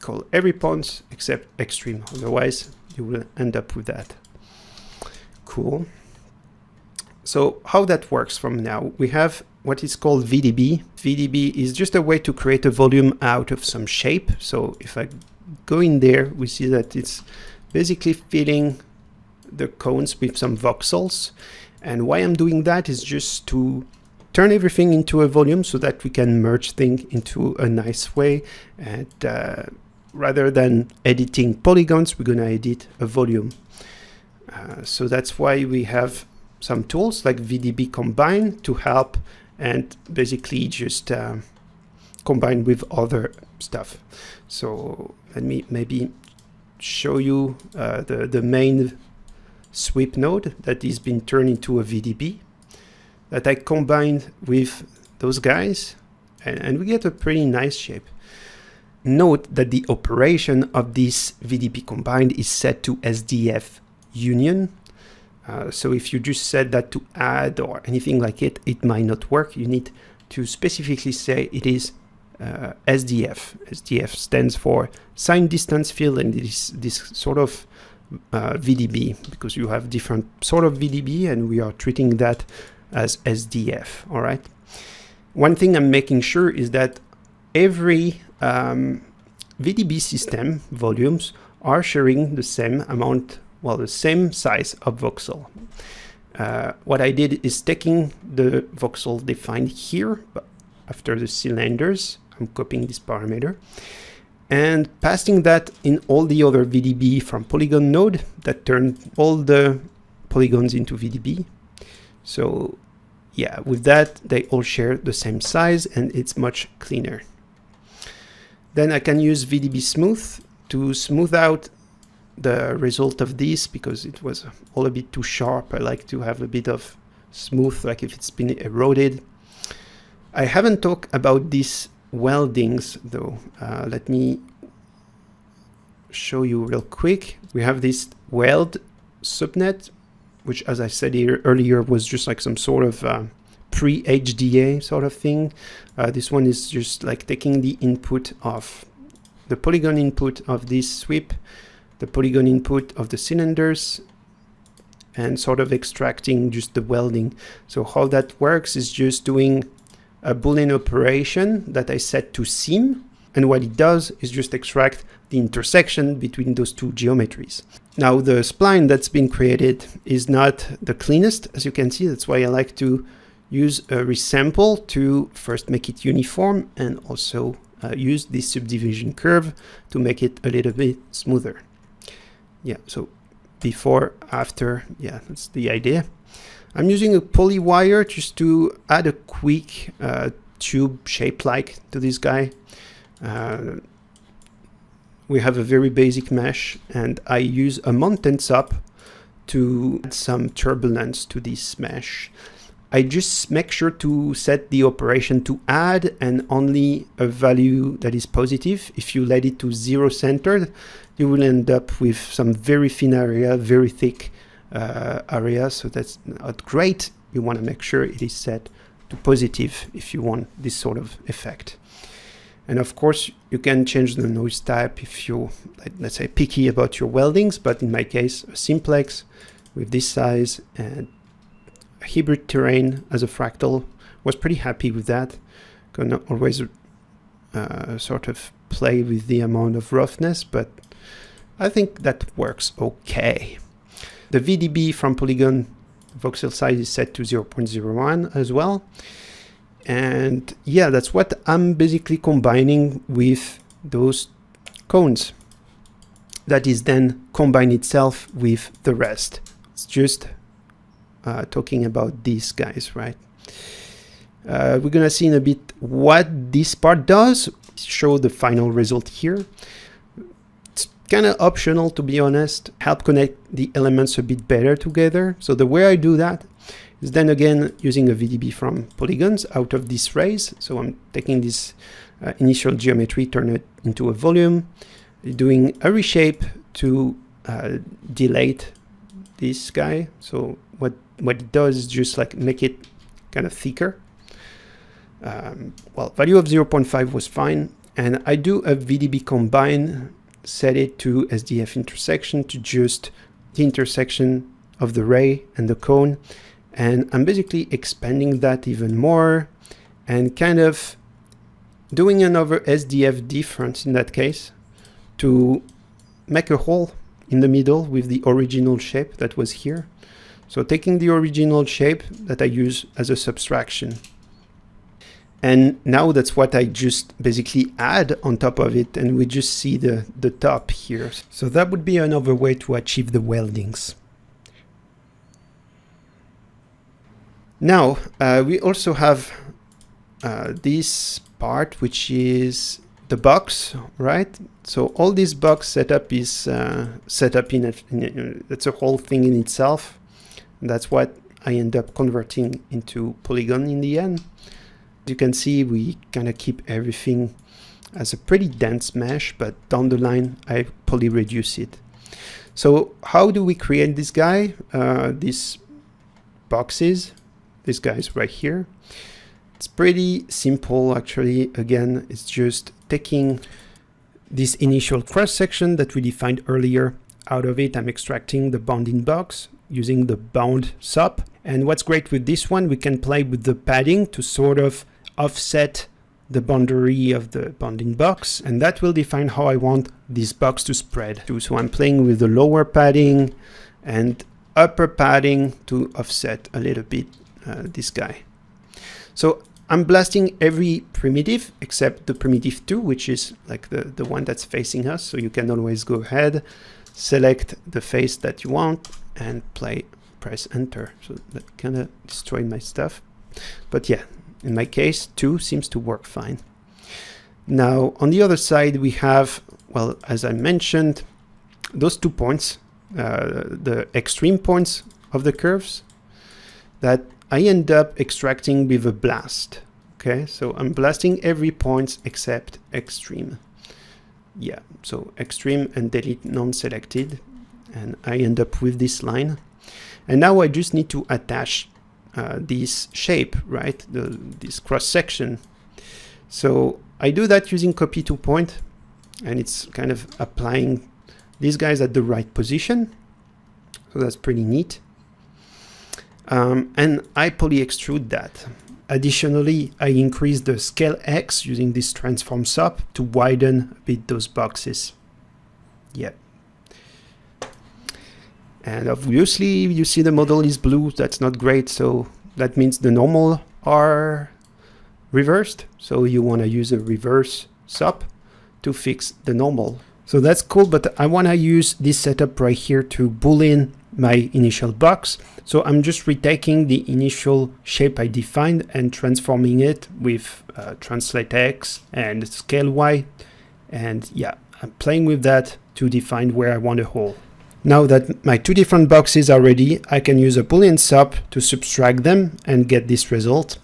A: Call every point except extreme, otherwise you will end up with that. Cool. So how that works from now, we have what is called VDB. VDB is just a way to create a volume out of some shape. So if I go in there, we see that it's basically filling the cones with some voxels. And why I'm doing that is just to turn everything into a volume so that we can merge things into a nice way. And rather than editing polygons, we're going to edit a volume. So that's why we have some tools like VDB Combine to help and basically just combine with other stuff. So let me maybe show you the main sweep node that is been turned into a VDB that I combined with those guys, and we get a pretty nice shape. Note that the operation of this VDB combined is set to SDF union. So if you just set that to add or anything like it, it might not work. You need to specifically say it is SDF. SDF stands for sign distance field, and it is this sort of VDB, because you have different sort of VDB and we are treating that as SDF. All right. One thing I'm making sure is that every VDB system volumes are sharing the same amount, well, the same size of voxel. What I did is taking the voxel defined here after the cylinders, I'm copying this parameter, and passing that in all the other VDB from polygon node that turn all the polygons into VDB. So yeah, with that, they all share the same size and it's much cleaner. Then I can use VDB Smooth to smooth out the result of this, because it was all a bit too sharp. I like to have a bit of smooth, like if it's been eroded. I haven't talked about these weldings though. Let me show you real quick. We have this weld subnet, which, as I said here earlier, was just like some sort of pre-HDA sort of thing. This one is just like taking the input of the polygon input of this sweep, the polygon input of the cylinders, and sort of extracting just the welding. So how that works is just doing a Boolean operation that I set to seam. And what it does is just extract the intersection between those two geometries. Now the spline that's been created is not the cleanest, as you can see. That's why I like to use a resample to first make it uniform and also use this subdivision curve to make it a little bit smoother. Yeah, so before, after, yeah, that's the idea. I'm using a poly wire just to add a quick tube shape like to this guy. We have a very basic mesh, and I use a mountain top to add some turbulence to this mesh. I just make sure to set the operation to add and only a value that is positive. If you let it to 0 centered, you will end up with some very thin area, very thick area. So that's not great. You want to make sure it is set to positive if you want this sort of effect. And of course, you can change the noise type if you're, let's say, picky about your weldings. But in my case, a simplex with this size and a hybrid terrain as a fractal, was pretty happy with that. Gonna always sort of play with the amount of roughness, but I think that works okay. The VDB from Polygon voxel size is set to 0.01 as well. And yeah, that's what I'm basically combining with those cones. That is then combine itself with the rest. It's just talking about these guys, right? We're gonna see in a bit what this part does. Show the final result here. It's kind of optional, to be honest. Help connect the elements a bit better together. So the way I do that is then again using a VDB from polygons out of this rays. So I'm taking this initial geometry, turn it into a volume, doing a reshape to delete this guy. So what it does is just like make it kind of thicker. Well, value of 0.5 was fine. And I do a VDB combine, set it to SDF intersection to just the intersection of the ray and the cone. And I'm basically expanding that even more and kind of doing another SDF difference in that case to make a hole in the middle with the original shape that was here. So taking the original shape that I use as a subtraction. And now that's what I just basically add on top of it, and we just see the top here. So that would be another way to achieve the weldings. Now, we also have this part, which is the box, right? So all this box setup is set up that's a whole thing in itself. And that's what I end up converting into Polygon in the end. As you can see, we kind of keep everything as a pretty dense mesh, but down the line, I poly reduce it. So how do we create this guy? These boxes. This guy's right here. It's pretty simple, actually. Again, it's just taking this initial cross section that we defined earlier. Out of it, I'm extracting the bounding box using the bound sup. And what's great with this one, we can play with the padding to sort of offset the boundary of the bounding box. And that will define how I want this box to spread. So I'm playing with the lower padding and upper padding to offset a little bit this guy. So I'm blasting every primitive except the primitive 2, which is like the one that's facing us. So you can always go ahead, select the face that you want and press enter. So that kind of destroyed my stuff. But yeah, in my case, 2 seems to work fine. Now on the other side, we have, well, as I mentioned, those 2 points, the extreme points of the curves that I end up extracting with a blast. Okay, so I'm blasting every point except extreme. Yeah, so extreme and delete non-selected. And I end up with this line. And now I just need to attach this shape, right? This cross section. So I do that using copy to point, and it's kind of applying these guys at the right position. So that's pretty neat. And I poly extrude that. Additionally, I increased the scale X using this transform sub to widen a bit those boxes. Yeah. And obviously you see the model is blue. That's not great. So that means the normal are reversed. So you want to use a reverse sub to fix the normal. So that's cool, but I want to use this setup right here to boolean my initial box. So I'm just retaking the initial shape I defined and transforming it with translate X and scale Y. And yeah, I'm playing with that to define where I want a hole. Now that my two different boxes are ready, I can use a boolean sub to subtract them and get this result.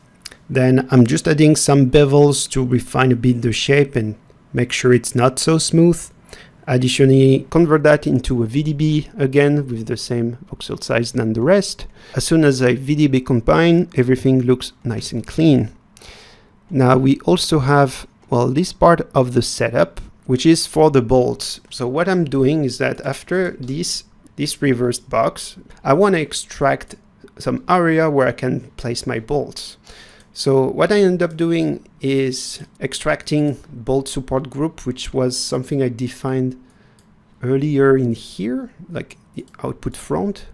A: Then I'm just adding some bevels to refine a bit the shape and make sure it's not so smooth. Additionally, convert that into a VDB again with the same voxel size than the rest. As soon as I VDB combine, everything looks nice and clean. Now we also have, well, this part of the setup, which is for the bolts. So what I'm doing is that after this reversed box, I want to extract some area where I can place my bolts. So what I end up doing is extracting bolt support group, which was something I defined earlier in here, like the output front.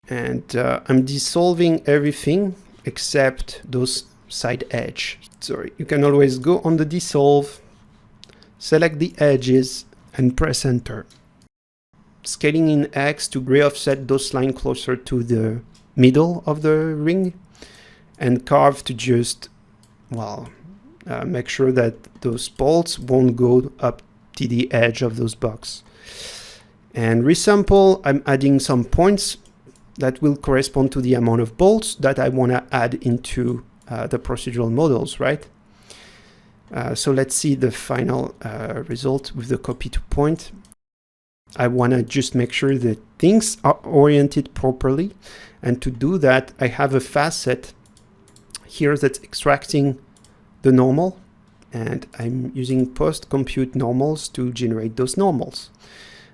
A: And I'm dissolving everything except those side edge. Sorry, you can always go on the dissolve, select the edges and press enter. Scaling in X to re-offset those lines closer to the middle of the ring, and carve to just, well, make sure that those bolts won't go up to the edge of those boxes. And resample, I'm adding some points that will correspond to the amount of bolts that I want to add into the procedural models, right? So let's see the final result with the copy to point. I want to just make sure that things are oriented properly. And to do that, I have a facet here that's extracting the normal. And I'm using post-compute normals to generate those normals.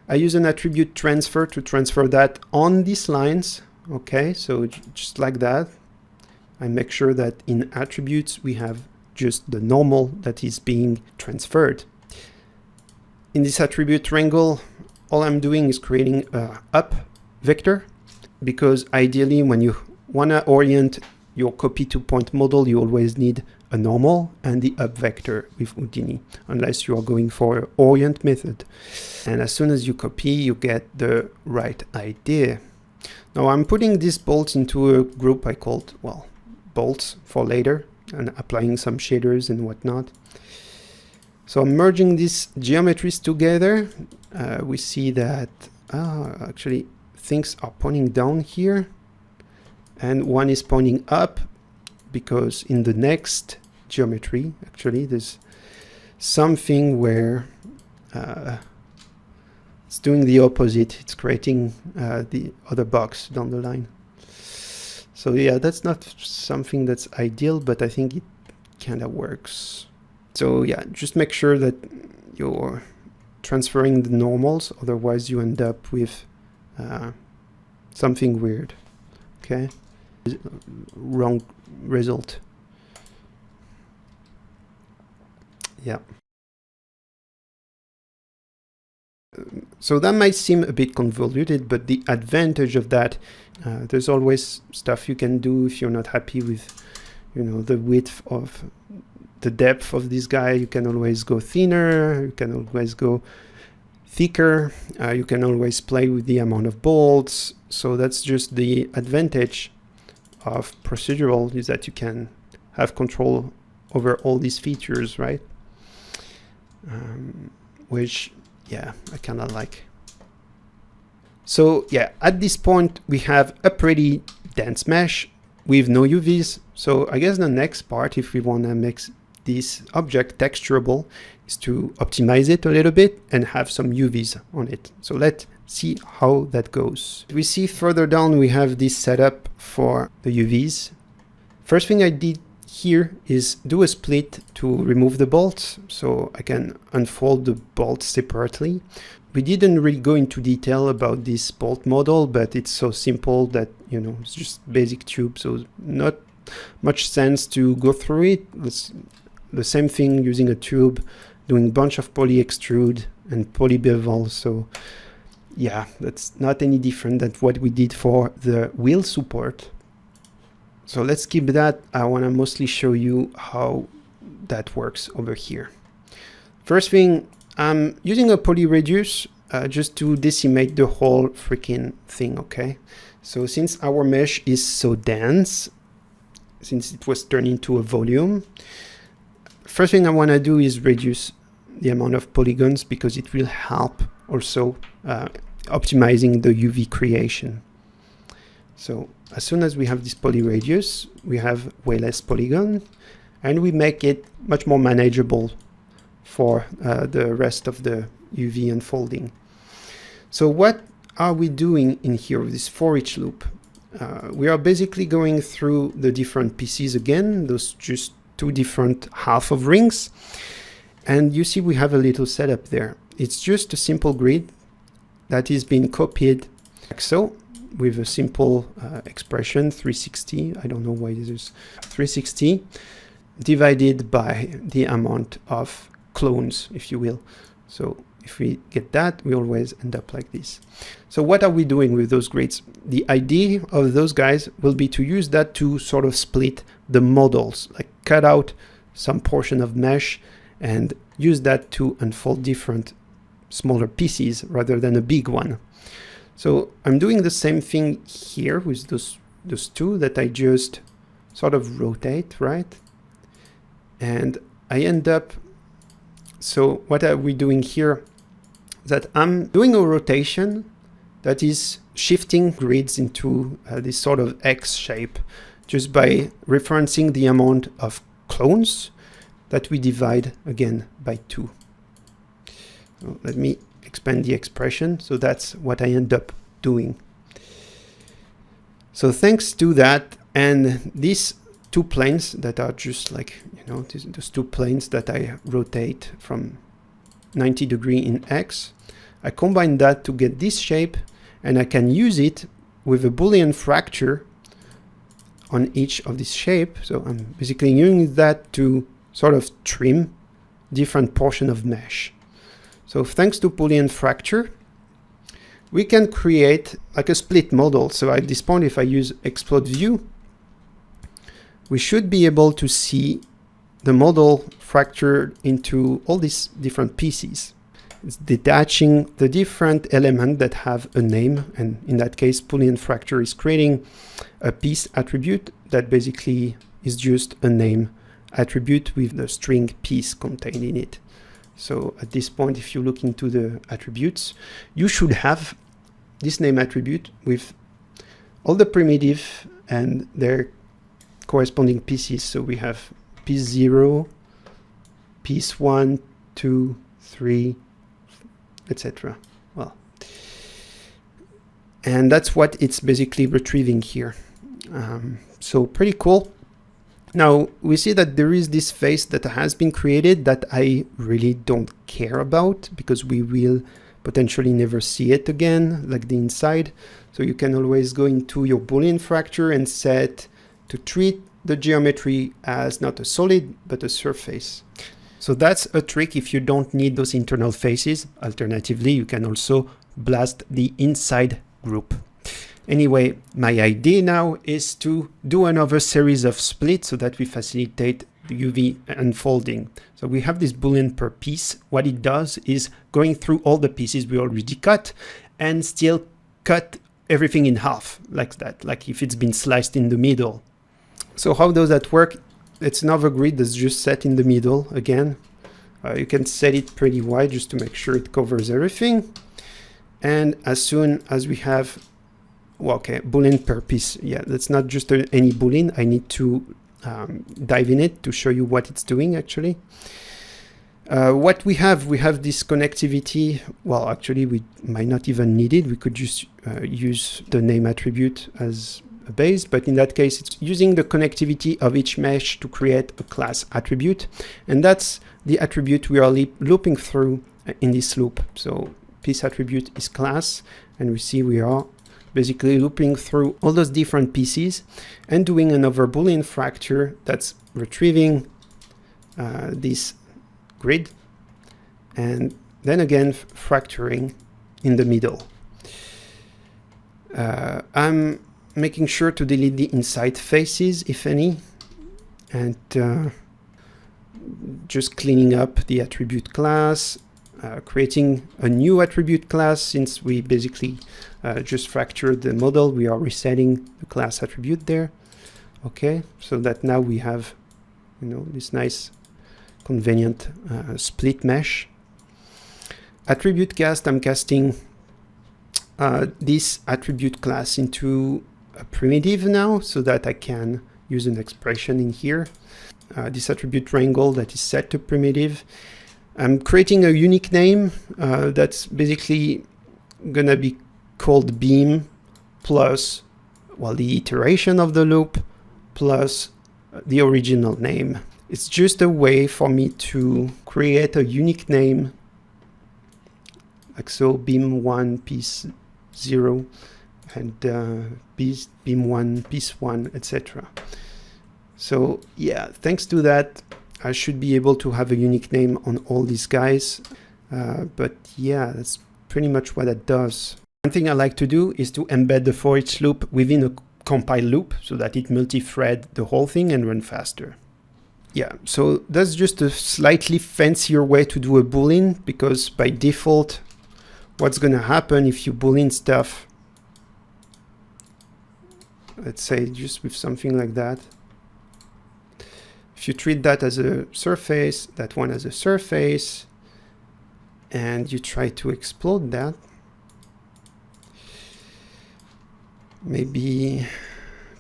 A: I use an attribute transfer to transfer that on these lines. Okay, so just like that. I make sure that in attributes, we have just the normal that is being transferred. In this attribute triangle, all I'm doing is creating a up vector, because ideally when you want to orient your copy to point model, you always need a normal and the up vector with Houdini, unless you are going for an orient method. And as soon as you copy, you get the right idea. Now I'm putting these bolts into a group I called, well, bolts for later, and applying some shaders and whatnot. So I'm merging these geometries together. We see that actually things are pointing down here and one is pointing up, because in the next geometry actually there's something where it's doing the opposite. It's creating the other box down the line. So yeah, that's not something that's ideal, but I think it kind of works. So yeah, just make sure that you're transferring the normals, otherwise you end up with something weird. Okay, wrong result. Yeah. So that might seem a bit convoluted, but the advantage of that, there's always stuff you can do if you're not happy with, you know, the width of the depth of this guy. You can always go thinner, you can always go thicker, you can always play with the amount of bolts. So that's just the advantage of procedural, is that you can have control over all these features, right? Which, yeah, I kind of like. So yeah, at this point we have a pretty dense mesh with no UVs. So I guess the next part, if we want to make this object texturable, is to optimize it a little bit and have some UVs on it. So let's see how that goes. We see further down we have this setup for the UVs. First thing I did here is do a split to remove the bolts, so I can unfold the bolts separately. we didn't really go into detail about this bolt model, but it's so simple that, you know, it's just basic tube, so not much sense to go through it. It's the same thing using a tube, doing a bunch of poly extrude and poly bevel. So yeah, that's not any different than what we did for the wheel support. So let's skip that. I want to mostly show you how that works over here. First thing, I'm using a poly radius just to decimate the whole freaking thing, okay? So since our mesh is so dense, since it was turned into a volume, first thing I want to do is reduce the amount of polygons, because it will help also optimizing the UV creation. So as soon as we have this poly radius, we have way less polygon, and we make it much more manageable for the rest of the UV unfolding. So what are we doing in here with this for each loop? We are basically going through the different pieces again, those just two different half of rings. And you see we have a little setup there. It's just a simple grid that is being copied like so, with a simple expression, 360. I don't know why this is 360, divided by the amount of clones, if you will. So if we get that, we always end up like this. So what are we doing with those grids? The idea of those guys will be to use that to sort of split the models, like cut out some portion of mesh and use that to unfold different smaller pieces rather than a big one. So I'm doing the same thing here with those two that I just sort of rotate, right? And I end up, so what are we doing here? That I'm doing a rotation that is shifting grids into this sort of X shape, just by referencing the amount of clones that we divide again by 2. So let me expand the expression. So that's what I end up doing. So thanks to that, and these two planes that are just like, you know, those two planes that I rotate from 90 degrees in X, I combine that to get this shape, and I can use it with a Boolean fracture on each of this shape. So I'm basically using that to sort of trim different portion of mesh. So thanks to Boolean fracture, we can create like a split model. So at this point, if I use explode view, we should be able to see the model fractured into all these different pieces. It's detaching the different elements that have a name, and in that case, Boolean fracture is creating a piece attribute that basically is just a name attribute with the string piece contained in it. So at this point, if you look into the attributes, you should have this name attribute with all the primitive and their corresponding pieces. So we have piece 0, piece 1, 2, 3, etc. Well, and that's what it's basically retrieving here. So pretty cool. Now we see that there is this face that has been created that I really don't care about, because we will potentially never see it again, like the inside. So you can always go into your Boolean fracture and set to treat the geometry as not a solid but a surface. So that's a trick if you don't need those internal faces. Alternatively, you can also blast the inside group. Anyway, my idea now is to do another series of splits so that we facilitate the UV unfolding. So we have this Boolean per piece. What it does is going through all the pieces we already cut and still cut everything in half like that, like if it's been sliced in the middle. So how does that work? It's another grid that's just set in the middle again. You can set it pretty wide just to make sure it covers everything. And as soon as we have, well, okay, Boolean per piece. Yeah, that's not just any Boolean. I need to dive in it to show you what it's doing actually. What we have this connectivity. Well, actually, we might not even need it. We could just use the name attribute as a base, but in that case, it's using the connectivity of each mesh to create a class attribute. And that's the attribute we are looping through in this loop. So piece attribute is class, and we see we are basically looping through all those different pieces and doing another Boolean fracture that's retrieving this grid, and then again fracturing in the middle. I'm making sure to delete the inside faces, if any, and just cleaning up the attribute class, creating a new attribute class. Since we basically just fractured the model, we are resetting the class attribute there. Okay, so that now we have, you know, this nice convenient split mesh. Attribute cast, I'm casting this attribute class into a primitive now, so that I can use an expression in here. This attribute wrangle that is set to primitive. I'm creating a unique name that's basically gonna be called beam plus, well, the iteration of the loop plus the original name. It's just a way for me to create a unique name, like so, beam1 piece 0 and beam1 piece 1, etc. So yeah, thanks to that, I should be able to have a unique name on all these guys. But yeah, that's pretty much what it does. One thing I like to do is to embed the for each loop within a compile loop so that it multi-thread the whole thing and run faster. Yeah, so that's just a slightly fancier way to do a Boolean, because by default, what's going to happen if you Boolean stuff, let's say just with something like that, if you treat that as a surface, that one as a surface, and you try to explode that, maybe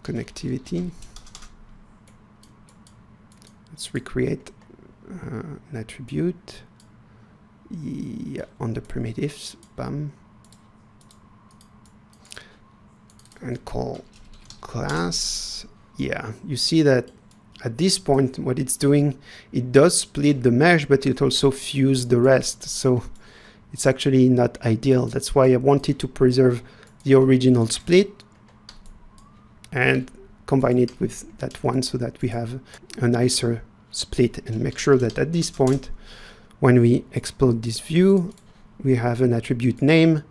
A: connectivity. Let's recreate an attribute. Yeah, on the primitives, bam, and call class. Yeah, you see that at this point, what it's doing, it does split the mesh, but it also fused the rest. So it's actually not ideal. That's why I wanted to preserve the original split and combine it with that one so that we have a nicer split, and make sure that at this point, when we explode this view, we have an attribute name.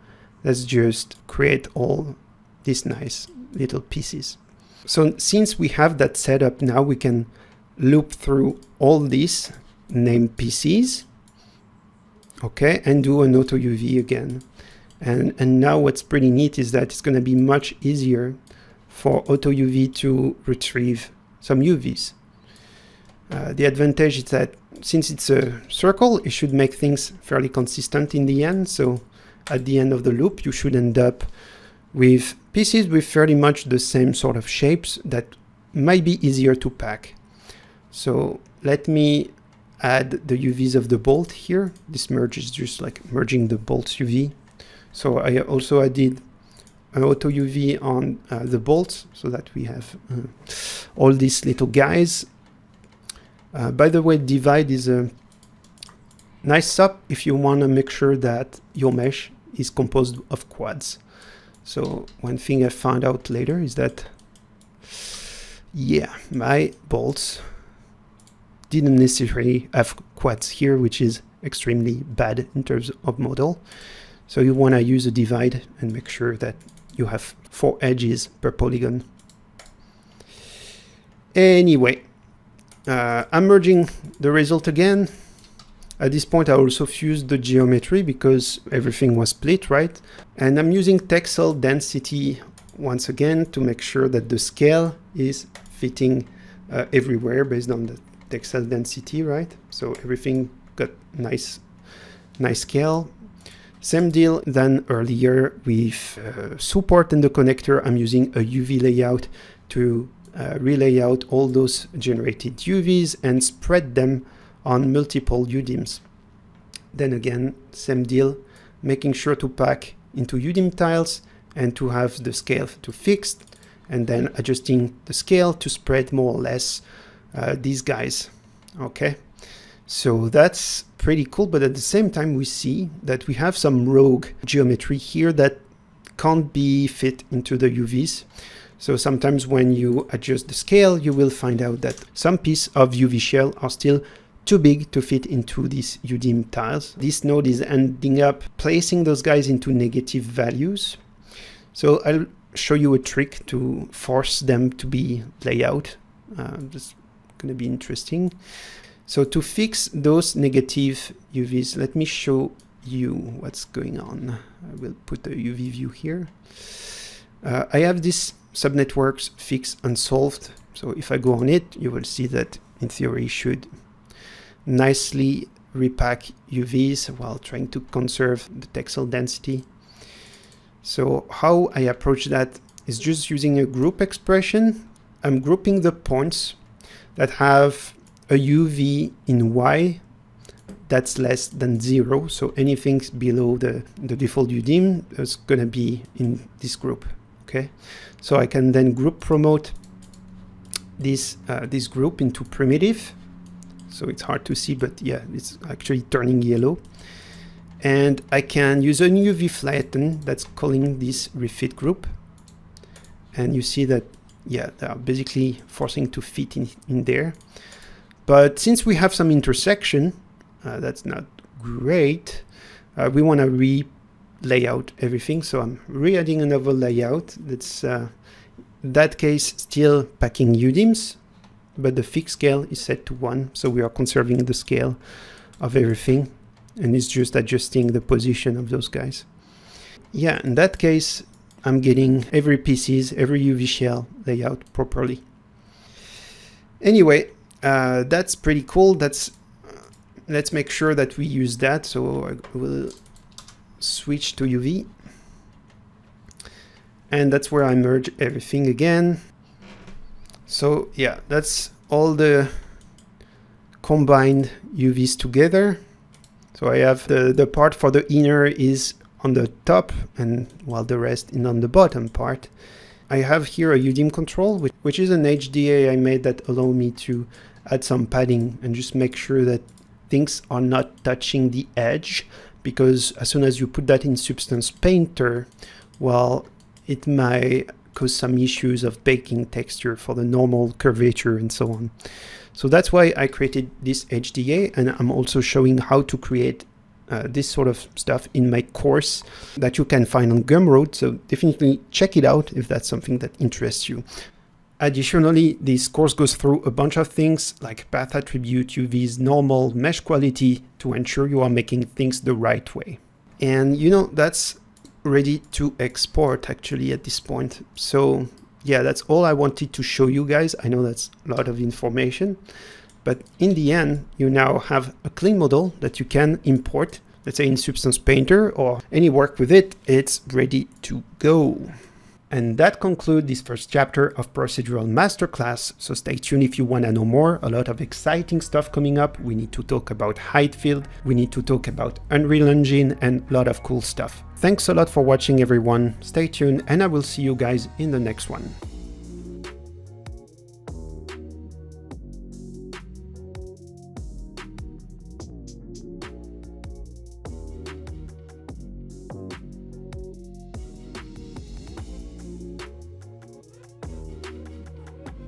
A: Let's just create all these nice little pieces. So since we have that set up now, we can loop through all these named PCs, okay, and do an auto UV again. And now what's pretty neat is that it's going to be much easier for auto UV to retrieve some UVs. The advantage is that since it's a circle, it should make things fairly consistent in the end. So at the end of the loop, you should end up with pieces with fairly much the same sort of shapes that might be easier to pack. So let me add the UVs of the bolt here. This merge is just like merging the bolts UV. So I also added an auto UV on the bolts so that we have all these little guys. By the way, divide is a nice sub if you want to make sure that your mesh is composed of quads. So one thing I found out later is that, yeah, my bolts didn't necessarily have quads here, which is extremely bad in terms of model. So you want to use a divide and make sure that you have 4 edges per polygon. Anyway, I'm merging the result again. At this point, I also fused the geometry because everything was split, right? And I'm using texel density once again to make sure that the scale is fitting everywhere based on the texel density, right? So everything got nice scale. Same deal than earlier with support and the connector. I'm using a UV layout to relay out all those generated UVs and spread them on multiple UDIMs. Then again, same deal, making sure to pack into UDIM tiles and to have the scale to fixed, and then adjusting the scale to spread more or less these guys. Okay, So that's pretty cool, but at the same time we see that we have some rogue geometry here that can't be fit into the UVs. So sometimes when you adjust the scale, you will find out that some pieces of UV shell are still too big to fit into these UDIM tiles. This node is ending up placing those guys into negative values. So I'll show you a trick to force them to be layout. That's going to be interesting. So to fix those negative UVs, let me show you what's going on. I will put a UV view here. I have this subnetworks fix unsolved. So if I go on it, you will see that in theory should nicely repack UVs while trying to conserve the texel density. So how I approach that is just using a group expression. I'm grouping the points that have a UV in Y that's less than 0. So anything below the default UDIM is going to be in this group. Okay, so I can then group promote this group into primitive. So it's hard to see, but yeah, it's actually turning yellow. And I can use a UV flatten that's calling this refit group. And you see that, yeah, they are basically forcing to fit in there. But since we have some intersection, that's not great. We want to re-layout everything. So I'm re-adding another layout. That's in that case still packing UDIMs, but the fixed scale is set to 1. So we are conserving the scale of everything. And it's just adjusting the position of those guys. Yeah, in that case, I'm getting every pieces, every UV shell layout properly. Anyway, that's pretty cool. Let's make sure that we use that. So I will switch to UV. And that's where I merge everything again. So yeah, that's all the combined UVs together. So I have the part for the inner is on the top, and while the rest is on the bottom part. I have here a UDIM control, which is an HDA I made that allow me to add some padding and just make sure that things are not touching the edge, because as soon as you put that in Substance Painter, well, it might cause some issues of baking texture for the normal curvature and so on. So that's why I created this HDA, and I'm also showing how to create this sort of stuff in my course that you can find on Gumroad. So definitely check it out if that's something that interests you. Additionally, this course goes through a bunch of things like path attribute, UVs, normal, mesh quality to ensure you are making things the right way. And you know, that's ready to export actually at this point. So yeah, that's all I wanted to show you guys. I know that's a lot of information, but in the end, you now have a clean model that you can import, let's say in Substance Painter or any work with it. It's ready to go. And that concludes this first chapter of Procedural Masterclass. So stay tuned if you want to know more. A lot of exciting stuff coming up. We need to talk about height field. We need to talk about Unreal Engine and a lot of cool stuff. Thanks a lot for watching, everyone. Stay tuned, and I will see you guys in the next one.